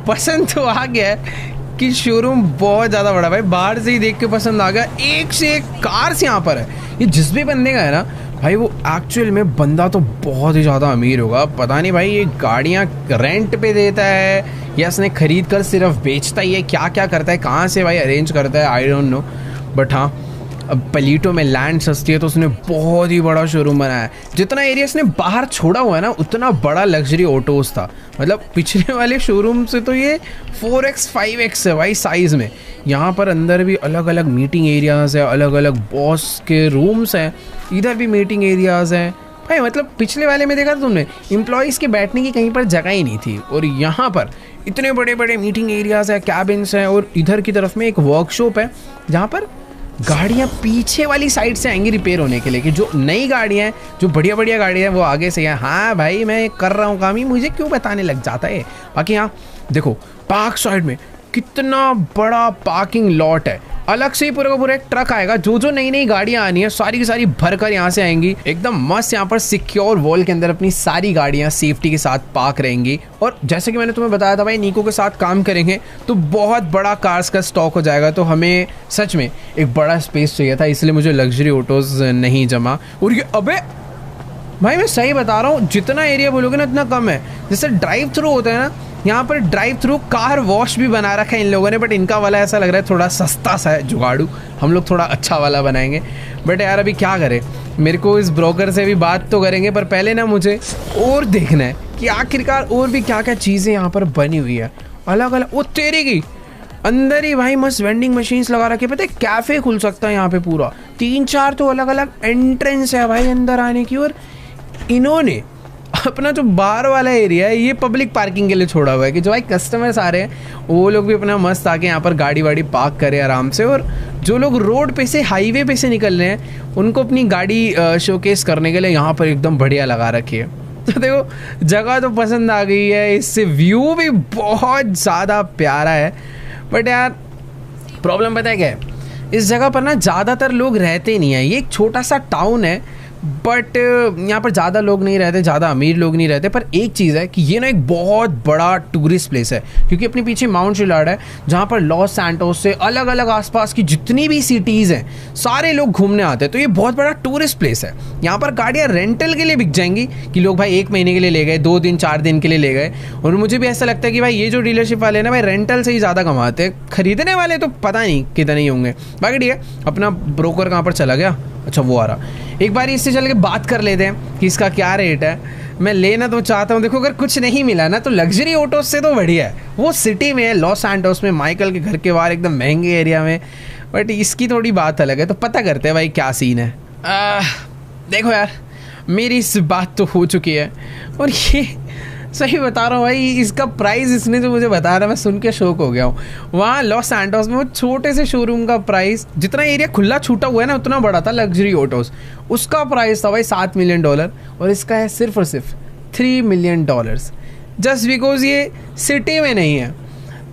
पसंद तो आ गया है कि शोरूम बहुत ज़्यादा बड़ा, भाई बाहर से ही देख के पसंद आ गया। एक से एक कार्स यहाँ पर है। ये जिस भी बंदे का है ना भाई, वो एक्चुअल में बंदा तो बहुत ही ज़्यादा अमीर होगा। पता नहीं भाई ये गाड़ियाँ रेंट पे देता है या इसने खरीद कर सिर्फ बेचता ही है, क्या क्या करता है, कहाँ से भाई अरेंज करता है, आई डोंट नो। बट हाँ, अब पलीटो में लैंड सस्ती है तो उसने बहुत ही बड़ा शोरूम बनाया है। जितना एरिया इसने बाहर छोड़ा हुआ है ना, उतना बड़ा लग्जरी ऑटोज था। मतलब पिछले वाले शोरूम से तो ये 4x 5x है भाई साइज़ में। यहाँ पर अंदर भी अलग अलग मीटिंग एरियाज़ है, अलग अलग बॉस के रूम्स हैं, इधर भी मीटिंग एरियाज़ हैं भाई। मतलब पिछले वाले में देखा था तुमने, एम्प्लॉयज़ के बैठने की कहीं पर जगह ही नहीं थी, और यहाँ पर इतने बड़े बड़े मीटिंग एरियाज़ हैं, कैबिन्स हैं, और इधर की तरफ में एक वर्कशॉप है जहाँ पर गाड़ियाँ पीछे वाली साइड से आएंगी रिपेयर होने के लिए, कि जो नई गाड़ियाँ हैं, जो बढ़िया बढ़िया गाड़ियाँ हैं वो आगे से हैं। हाँ भाई मैं कर रहा हूँ काम ही, मुझे क्यों बताने लग जाता है। बाकी यहाँ देखो पार्क साइड में कितना बड़ा पार्किंग लॉट है, अलग से ही पूरा का पूरा एक ट्रक आएगा। जो जो नई नई गाड़ियाँ आनी है सारी की सारी भरकर यहाँ से आएंगी। एकदम मस्त यहाँ पर सिक्योर वॉल के अंदर अपनी सारी गाड़ियाँ सेफ्टी के साथ पार्क रहेंगी। और जैसे कि मैंने तुम्हें बताया था भाई, निको के साथ काम करेंगे तो बहुत बड़ा कार्स का स्टॉक हो जाएगा। तो हमें सच में एक बड़ा स्पेस चाहिए था, इसलिए मुझे लग्जरी ऑटोज नहीं जमा। और ये अबे भाई मैं सही बता रहा हूँ, जितना एरिया बोलोगे ना इतना कम है। जैसे ड्राइव थ्रू होता है ना, यहाँ पर ड्राइव थ्रू कार वॉश भी बना रखा है इन लोगों ने, बट इनका वाला ऐसा लग रहा है थोड़ा सस्ता सा है जुगाड़ू। हम लोग थोड़ा अच्छा वाला बनाएंगे। बट यार अभी क्या करें, मेरे को इस ब्रोकर से भी बात तो करेंगे, पर पहले ना मुझे और देखना है कि आखिरकार और भी क्या क्या चीज़ें यहाँ पर बनी हुई है अलग अलग। वो तेरी की अंदर ही भाई मस्त वेंडिंग मशीन्स लगा रखे, पता है कैफ़े खुल सकता है यहाँ पे पूरा। 3-4 तो अलग अलग एंट्रेंस है भाई अंदर आने की। और इन्होंने अपना जो बाहर वाला एरिया है ये पब्लिक पार्किंग के लिए छोड़ा हुआ है, कि जो भाई कस्टमर्स आ रहे हैं वो लोग भी अपना मस्त आके यहाँ पर गाड़ी वाड़ी पार्क करें आराम से। और जो लोग रोड पे से हाईवे पे से निकल रहे हैं उनको अपनी गाड़ी शोकेस करने के लिए यहाँ पर एकदम बढ़िया लगा रखी है। तो देखो जगह तो पसंद आ गई है, इससे व्यू भी बहुत ज़्यादा प्यारा है। बट यार प्रॉब्लम पता है क्या है, इस जगह पर ना ज़्यादातर लोग रहते नहीं हैं। ये एक छोटा सा टाउन है, बट यहाँ पर ज़्यादा लोग नहीं रहते, ज़्यादा अमीर लोग नहीं रहते। पर एक चीज़ है कि ये ना एक बहुत बड़ा टूरिस्ट प्लेस है, क्योंकि अपने पीछे माउंट शिलाड है जहाँ पर लॉस सैंटोस से अलग अलग आसपास की जितनी भी सिटीज़ हैं सारे लोग घूमने आते हैं। तो ये बहुत बड़ा टूरिस्ट प्लेस है। यहाँ पर गाड़ियाँ रेंटल के लिए बिक जाएंगी कि लोग भाई 1 महीने के लिए ले गए, 2 दिन 4 दिन के लिए ले गए। और मुझे भी ऐसा लगता है कि भाई ये जो डीलरशिप वाले हैं ना भाई रेंटल से ही ज़्यादा कमाते हैं, खरीदने वाले तो पता नहीं कितने ही होंगे। बाकी ठीक है, अपना ब्रोकर कहाँ पर चला गया, अच्छा वो आ रहा। एक बार इससे चल के बात कर लेते हैं कि इसका क्या रेट है। मैं लेना तो चाहता हूँ, देखो अगर कुछ नहीं मिला ना तो लग्जरी ऑटोज से तो बढ़िया है। वो सिटी में है, लॉस सैंटोस में, माइकल के घर के बाहर एकदम महंगे एरिया में। बट इसकी थोड़ी बात अलग है, तो पता करते हैं भाई क्या सीन है। देखो यार मेरी इस बात तो हो चुकी है, और ये सही बता रहा हूँ भाई, इसका प्राइस इसने जो मुझे बताया ना मैं सुन के शौक हो गया हूँ। वहाँ लॉस सैंटोस में वो छोटे से शोरूम का प्राइस, जितना एरिया खुला छूटा हुआ है ना उतना बड़ा था लग्जरी ऑटोज, उसका प्राइस था भाई $7 मिलियन, और इसका है सिर्फ और सिर्फ $3 मिलियन, जस्ट बिकॉज ये सिटी में नहीं है।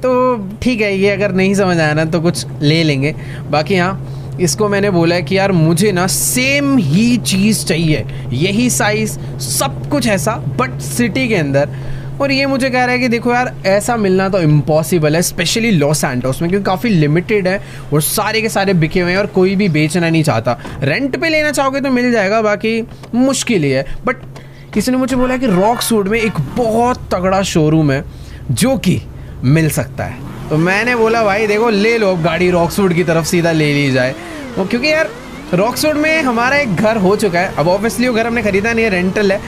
तो ठीक है, ये अगर नहीं समझ आया ना तो कुछ ले लेंगे। बाकी हाँ, इसको मैंने बोला है कि यार मुझे ना सेम ही चीज़ चाहिए, यही साइज़ सब कुछ ऐसा, बट सिटी के अंदर। और ये मुझे कह रहा है कि देखो यार ऐसा मिलना तो इम्पॉसिबल है, स्पेशली लॉस सैंटोस में, क्योंकि काफ़ी लिमिटेड है और सारे के सारे बिके हुए हैं और कोई भी बेचना नहीं चाहता। रेंट पे लेना चाहोगे तो मिल जाएगा, बाकी मुश्किल ही है। बट किसी ने मुझे बोला कि रॉक्सवुड में एक बहुत तगड़ा शोरूम है जो कि मिल सकता है। तो मैंने बोला भाई देखो ले लो अब गाड़ी, रॉक्सवुड की तरफ सीधा ले ली जाए वो, क्योंकि यार रॉक्सवुड में हमारा एक घर हो चुका है। अब ऑब्वियसली वो घर हमने ख़रीदा नहीं है, रेंटल है।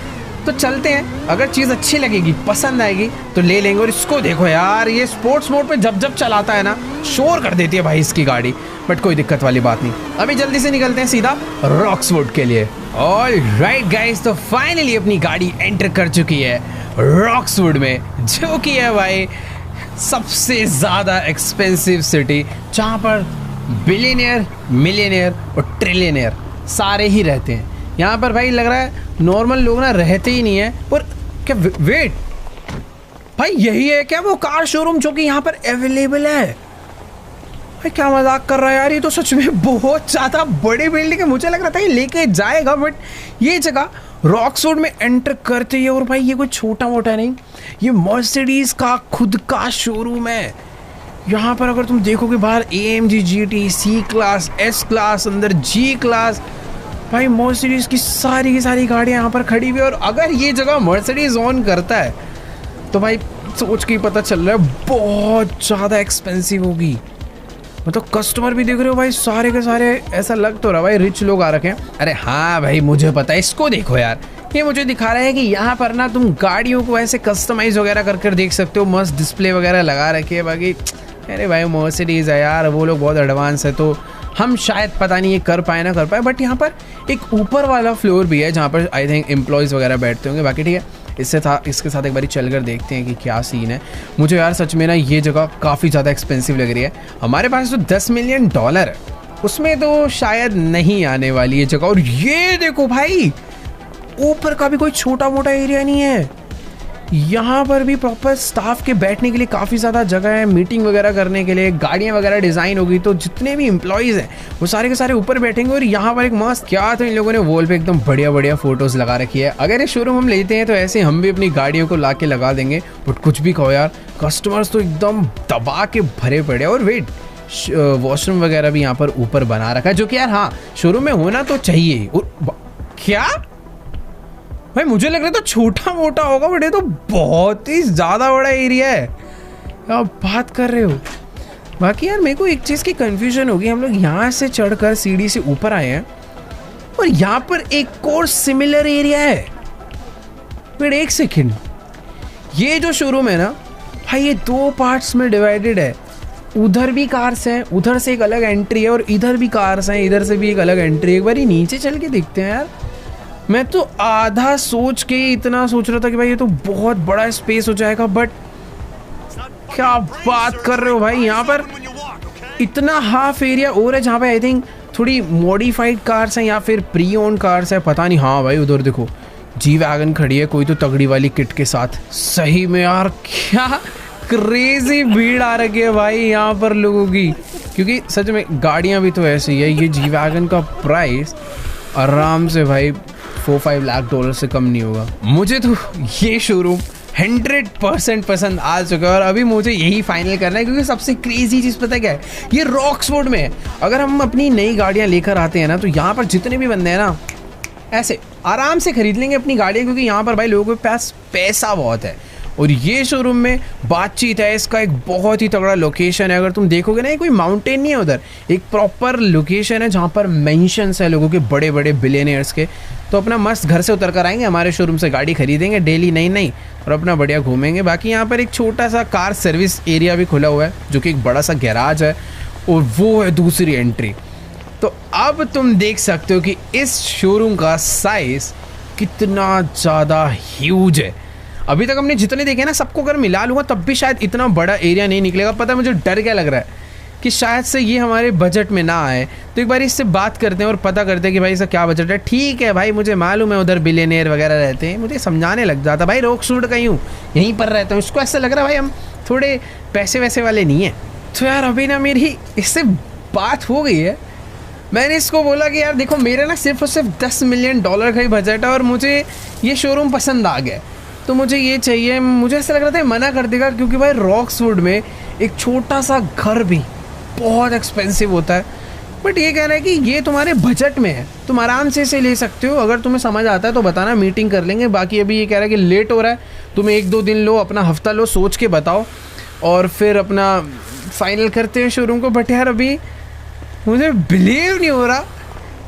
तो चलते हैं, अगर चीज़ अच्छी लगेगी, पसंद आएगी तो ले लेंगे। और इसको देखो यार, ये स्पोर्ट्स मोड पे जब जब चलाता है ना शोर कर देती है भाई इसकी गाड़ी। बट कोई दिक्कत वाली बात नहीं, अभी जल्दी से निकलते हैं सीधा रॉक्सवुड के लिए। ऑलराइट गाइस, तो फाइनली अपनी गाड़ी एंटर कर चुकी है रॉक्सवुड में, जो कि है भाई सबसे ज़्यादा एक्सपेंसिव सिटी, जहाँ पर बिलियनियर, मिलियनियर और ट्रिलियनियर सारे ही रहते हैं। यहाँ पर भाई लग रहा है नॉर्मल लोग ना रहते ही नहीं है। और क्या वेट भाई, यही है क्या वो कार शोरूम जो कि यहाँ पर अवेलेबल है? भाई क्या मजाक कर रहा है यार, ये तो सच में बहुत ज़्यादा बड़ी बिल्डिंग है। मुझे लग रहा था ये लेके जाएगा, बट ये जगह रॉक्सवुड में एंटर करते ही, और भाई ये कोई छोटा मोटा नहीं, ये मर्सिडीज़ का खुद का शोरूम है। यहाँ पर अगर तुम देखोगे बाहर AMG GT, C class, S class, अंदर G क्लास, भाई मर्सिडीज़ की सारी गाड़ियाँ यहाँ पर खड़ी हुई है। और अगर ये जगह मर्सिडीज़ ऑन करता है तो भाई सोच के ही पता चल रहा है बहुत ज़्यादा एक्सपेंसिव होगी। मतलब कस्टमर भी देख रहे हो भाई, सारे के सारे ऐसा लग तो रहा भाई रिच लोग आ रखे हैं। अरे हाँ भाई मुझे पता है, इसको देखो यार, ये मुझे दिखा रहा है कि यहाँ पर ना तुम गाड़ियों को ऐसे कस्टमाइज वगैरह कर देख सकते हो, मस्त डिस्प्ले वगैरह लगा रखी है। बाकी अरे भाई मर्सिडीज़ है यार, वो लोग बहुत एडवांस है, तो हम शायद पता नहीं ये कर पाए ना कर पाए। बट यहाँ पर एक ऊपर वाला फ्लोर भी है जहाँ पर आई थिंक एम्प्लॉयज़ वगैरह बैठते होंगे। बाकी ठीक है, इसके साथ एक बारी चल कर देखते हैं कि क्या सीन है। मुझे यार सच में ना ये जगह काफ़ी ज़्यादा एक्सपेंसिव लग रही है। हमारे पास तो $10 मिलियन है, उसमें तो शायद नहीं आने वाली ये जगह। और ये देखो भाई, ऊपर का भी कोई छोटा मोटा एरिया नहीं है, यहाँ पर भी प्रॉपर स्टाफ के बैठने के लिए काफ़ी ज़्यादा जगह है, मीटिंग वगैरह करने के लिए, गाड़ियाँ वगैरह डिज़ाइन होगी तो जितने भी एम्प्लॉयज़ हैं वो सारे के सारे ऊपर बैठेंगे। और यहाँ पर एक मस्त क्या तो इन लोगों ने वॉल पे एकदम बढ़िया फोटोज़ लगा रखी है। अगर ये शोरूम हम लेते हैं तो ऐसे हम भी अपनी गाड़ियों को ला के लगा देंगे। बट कुछ भी कहो यार, कस्टमर्स तो एकदम दबा के भरे पड़े। और वेट, वॉशरूम वगैरह भी यहाँ पर ऊपर बना रखा है, जो कि यार हाँ शोरूम में होना तो चाहिए। और क्या भाई, मुझे लग रहा था छोटा मोटा होगा, बट ये तो बहुत ही ज़्यादा बड़ा एरिया है। क्या बात कर रहे हो। बाकी यार मेरे को एक चीज़ की कंफ्यूजन होगी, हम लोग यहाँ से चढ़कर सीढ़ी से ऊपर आए हैं और यहाँ पर एक और सिमिलर एरिया है। बट एक सेकेंड, ये जो शोरूम है ना भाई, ये 2 पार्ट्स में डिवाइडेड है। उधर भी कार्स हैं, उधर से एक अलग एंट्री है, और इधर भी कार्स हैं, इधर से भी एक अलग एंट्री है। एक बार नीचे चल के देखते हैं यार। मैं तो आधा सोच के इतना सोच रहा था कि भाई ये तो बहुत बड़ा स्पेस हो जाएगा, बट क्या बात कर रहे हो भाई, यहाँ पर इतना हाफ एरिया और है जहाँ पे आई थिंक थोड़ी मॉडिफाइड कार्स हैं या फिर प्री ओन कार्स है, पता नहीं। हाँ भाई उधर देखो जी वैगन खड़ी है, कोई तो तगड़ी वाली किट के साथ। सही में यार क्या क्रेजी भीड़ आ रखी है भाई यहाँ पर लोगों की, क्योंकि सच में गाड़ियाँ भी तो ऐसी है। ये जी वैगन का प्राइस आराम से भाई $4-5 लाख से कम नहीं होगा। मुझे तो ये शोरूम 100% पसंद आ चुका है और अभी मुझे यही फाइनल करना है, क्योंकि सबसे क्रेजी चीज़ पता है क्या है, ये रॉक्सवुड में है। अगर हम अपनी नई गाड़ियाँ लेकर आते हैं ना, तो यहाँ पर जितने भी बंदे हैं ना ऐसे आराम से खरीद लेंगे अपनी गाड़ियाँ, क्योंकि यहाँ पर भाई लोगों के पास पैसा बहुत है। और ये शोरूम में बातचीत है, इसका एक बहुत ही तगड़ा लोकेशन है। अगर तुम देखोगे ना, ये कोई माउंटेन नहीं है उधर, एक प्रॉपर लोकेशन है जहाँ पर मेंशंस है लोगों के, बड़े बड़े बिलियनियर्स के। तो अपना मस्त घर से उतर कर आएंगे, हमारे शोरूम से गाड़ी खरीदेंगे डेली नई और अपना बढ़िया घूमेंगे। बाकी यहाँ पर एक छोटा सा कार सर्विस एरिया भी खुला हुआ है, जो कि एक बड़ा सा गैराज है, और वो है दूसरी एंट्री। तो अब तुम देख सकते हो कि इस शोरूम का साइज कितना ज़्यादा ह्यूज है। अभी तक हमने जितने देखे ना, सबको अगर मिला लूँगा तब भी शायद इतना बड़ा एरिया नहीं निकलेगा। पता है मुझे डर क्या लग रहा है कि शायद से ये हमारे बजट में ना आए। तो एक बार इससे बात करते हैं और पता करते हैं कि भाई इसका क्या बजट है। ठीक है भाई, मुझे मालूम है उधर बिलियनियर वगैरह रहते हैं, मुझे समझाने लग जाता भाई रॉक्सवुड का हूँ, यहीं पर रहता हूँ। इसको ऐसा लग रहा है भाई हम थोड़े पैसे वैसे वाले नहीं हैं। तो यार अभी ना मेरी इससे बात हो गई है, मैंने इसको बोला कि यार देखो मेरा ना सिर्फ और सिर्फ $10 मिलियन का ही बजट है और मुझे ये शोरूम पसंद आ गया, तो मुझे ये चाहिए। मुझे ऐसा लग रहा था मना कर देगा, क्योंकि भाई रॉक्सवुड में एक छोटा सा घर भी बहुत एक्सपेंसिव होता है। बट ये कह रहा है कि ये तुम्हारे बजट में है, तुम आराम से इसे ले सकते हो। अगर तुम्हें समझ आता है तो बताना, मीटिंग कर लेंगे। बाकी अभी ये कह रहा है कि लेट हो रहा है, तुम 1-2 दिन लो, अपना हफ्ता लो, सोच के बताओ और फिर अपना फाइनल करते हैं शोरूम को। बट यार अभी मुझे बिलीव नहीं हो रहा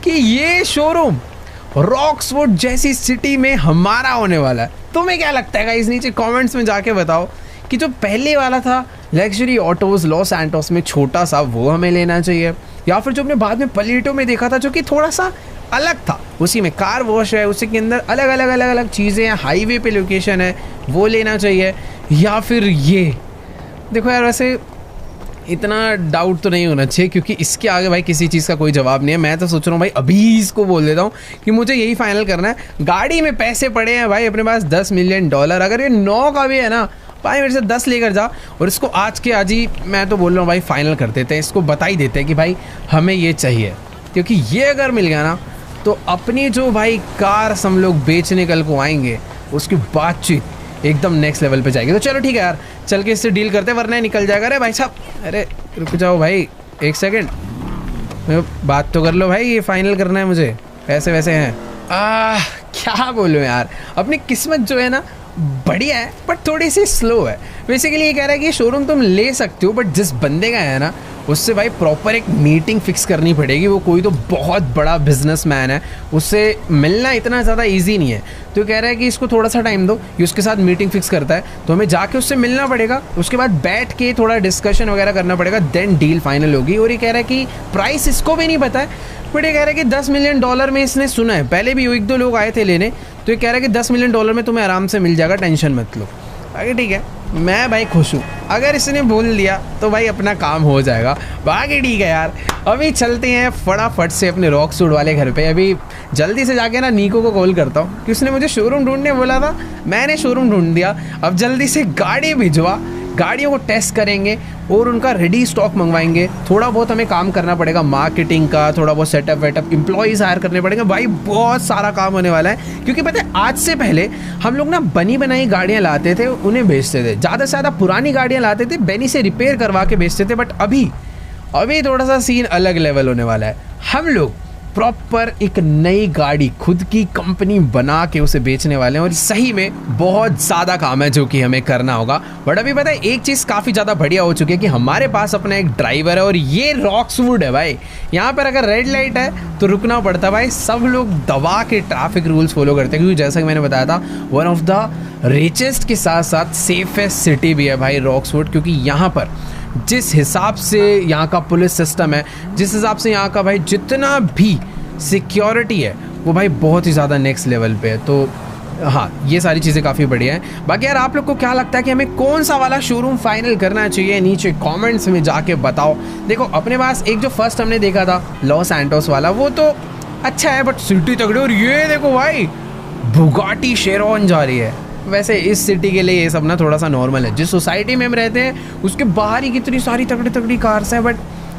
कि ये शोरूम रॉक्सवुड जैसी सिटी में हमारा होने वाला है। तुम्हें क्या लगता है गाइस, नीचे कमेंट्स में जाके बताओ कि जो पहले वाला था लग्जरी ऑटोज़ लॉस सैंटोस में छोटा सा, वो हमें लेना चाहिए, या फिर जो हमने बाद में पलीटो में देखा था जो कि थोड़ा सा अलग था, उसी में कार वॉश है, उसी के अंदर अलग अलग चीज़ें हैं, हाईवे पे लोकेशन है, वो लेना चाहिए। या फिर ये देखो यार, वैसे इतना डाउट तो नहीं होना चाहिए, क्योंकि इसके आगे भाई किसी चीज़ का कोई जवाब नहीं है। मैं तो सोच रहा हूँ भाई अभी इसको बोल देता हूँ कि मुझे यही फाइनल करना है। गाड़ी में पैसे पड़े हैं भाई अपने पास $10 मिलियन, अगर ये 9 का भी है ना, भाई मेरे से 10 लेकर जा और इसको आज के आज ही मैं तो बोल रहा हूँ भाई फाइनल कर देते हैं, इसको बता ही देते हैं कि भाई हमें ये चाहिए, क्योंकि ये अगर मिल गया ना तो अपनी जो भाई कार हम लोग बेचने कल को आएंगे उसकी बातचीत एकदम नेक्स्ट लेवल पे जाएगी। तो चलो ठीक है यार, चल के इससे डील करते हैं वरना निकल जाएगा। अरे भाई साहब, अरे रुक जाओ भाई 1 सेकेंड, बात तो कर लो भाई, ये फाइनल करना है मुझे, पैसे वैसे हैं। क्या बोलूँ यार, अपनी किस्मत जो है ना बढ़िया है बट थोड़ी सी स्लो है। बेसिकली ये कह रहा है कि शोरूम तुम ले सकते हो बट जिस बंदे का है ना उससे भाई प्रॉपर एक मीटिंग फिक्स करनी पड़ेगी। वो कोई तो बहुत बड़ा बिजनेसमैन है, उससे मिलना इतना ज़्यादा इजी नहीं है। तो कह रहा है कि इसको थोड़ा सा टाइम दो, ये उसके साथ मीटिंग फिक्स करता है तो हमें जाके उससे मिलना पड़ेगा, उसके बाद बैठ के थोड़ा डिस्कशन वगैरह करना पड़ेगा, देन डील फाइनल होगी। और ये कह रहा है कि प्राइस इसको भी नहीं पता है बट ये कह रहा है कि $10 मिलियन में इसने सुना है, पहले भी 1-2 लोग आए थे लेने, तो ये कह रहा है कि $10 मिलियन में तुम्हें आराम से मिल जाएगा, टेंशन मत लो। बाकी ठीक है, मैं भाई खुश हूँ, अगर इसने बोल दिया तो भाई अपना काम हो जाएगा। बाकी ठीक है यार, अभी चलते हैं फटाफट से अपने रॉकसूड वाले घर पे। अभी जल्दी से जाके ना नीको को कॉल करता हूँ कि उसने मुझे शोरूम ढूंढने बोला था, मैंने शोरूम ढूंढ दिया। अब जल्दी से गाड़ी भिजवा, गाड़ियों को टेस्ट करेंगे और उनका रेडी स्टॉक मंगवाएंगे। थोड़ा बहुत हमें काम करना पड़ेगा मार्केटिंग का, थोड़ा बहुत सेटअप वेटअप, एम्प्लॉयज़ हायर करने पड़ेंगे भाई, बहुत सारा काम होने वाला है। क्योंकि पता है आज से पहले हम लोग ना बनी बनाई गाड़ियाँ लाते थे, उन्हें बेचते थे, ज़्यादा से ज़्यादा पुरानी गाड़ियाँ लाते थे, बेनी से रिपेयर करवा के बेचते थे। बट अभी थोड़ा सा सीन अलग लेवल होने वाला है। हम लोग प्रॉपर एक नई गाड़ी खुद की कंपनी बना के उसे बेचने वाले हैं और सही में बहुत ज़्यादा काम है जो कि हमें करना होगा। बट अभी पता है एक चीज़ काफ़ी ज़्यादा बढ़िया हो चुकी है कि हमारे पास अपना एक ड्राइवर है और ये रॉक्सवुड है भाई। यहाँ पर अगर रेड लाइट है तो रुकना पड़ता है भाई, सब लोग दबा के ट्रैफिक रूल्स फॉलो करते हैं क्योंकि जैसा कि मैंने बताया था वन ऑफ द रिचेस्ट के साथ साथ सेफेस्ट सिटी भी है भाई रॉक्सवुड। क्योंकि यहाँ पर जिस हिसाब से यहाँ का पुलिस सिस्टम है, जिस हिसाब से यहाँ का भाई जितना भी सिक्योरिटी है वो भाई बहुत ही ज़्यादा नेक्स्ट लेवल पे है। तो हाँ, ये सारी चीज़ें काफ़ी बढ़िया हैं। बाकी यार आप लोग को क्या लगता है कि हमें कौन सा वाला शोरूम फाइनल करना चाहिए, नीचे कमेंट्स में जाके बताओ। देखो अपने पास एक जो फर्स्ट हमने देखा था लॉस सैंटोस वाला, वो तो अच्छा है बट सिटी तगड़ी। और ये देखो भाई बुगाटी शेरॉन जा रही है। वैसे इस सिटी के लिए ये सब ना थोड़ा सा नॉर्मल है, जिस सोसाइटी में हम रहते हैं उसके बाहर ही कितनी सारी तगड़ी तगड़ी कार्स हैं। बट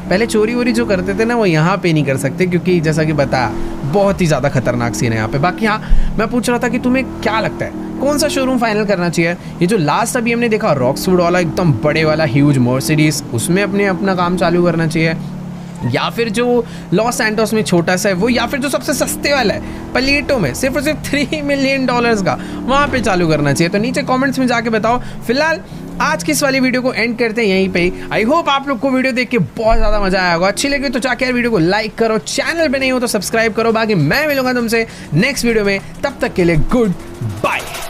पहले चोरी वोरी जो करते थे ना वो यहाँ पे नहीं कर सकते क्योंकि जैसा कि बताया बहुत ही ज़्यादा खतरनाक सीन है यहाँ पे। बाकी हाँ, मैं पूछ रहा था कि तुम्हें क्या लगता है कौन सा शोरूम फाइनल करना चाहिए? ये जो लास्ट अभी हमने देखा रॉक्सवुड वाला एकदम बड़े वाला ह्यूज मर्सिडीज, उसमें अपना काम चालू करना चाहिए, या फिर जो लॉस सैंटोस में छोटा सा है वो, या फिर जो सबसे सस्ते वाला है पलीटो में सिर्फ और सिर्फ $3 मिलियन का, वहाँ पे चालू करना चाहिए? तो नीचे कमेंट्स में जाके बताओ। फिलहाल आज की इस वाली वीडियो को एंड करते हैं यहीं पे। आई होप आप लोग को वीडियो देख के बहुत ज़्यादा मजा आया होगा। अच्छी लगी तो जाके यार वीडियो को लाइक करो, चैनल पे नहीं हो तो सब्सक्राइब करो। बाकी मैं मिलूंगा तुमसे नेक्स्ट वीडियो में, तब तक के लिए गुड बाय।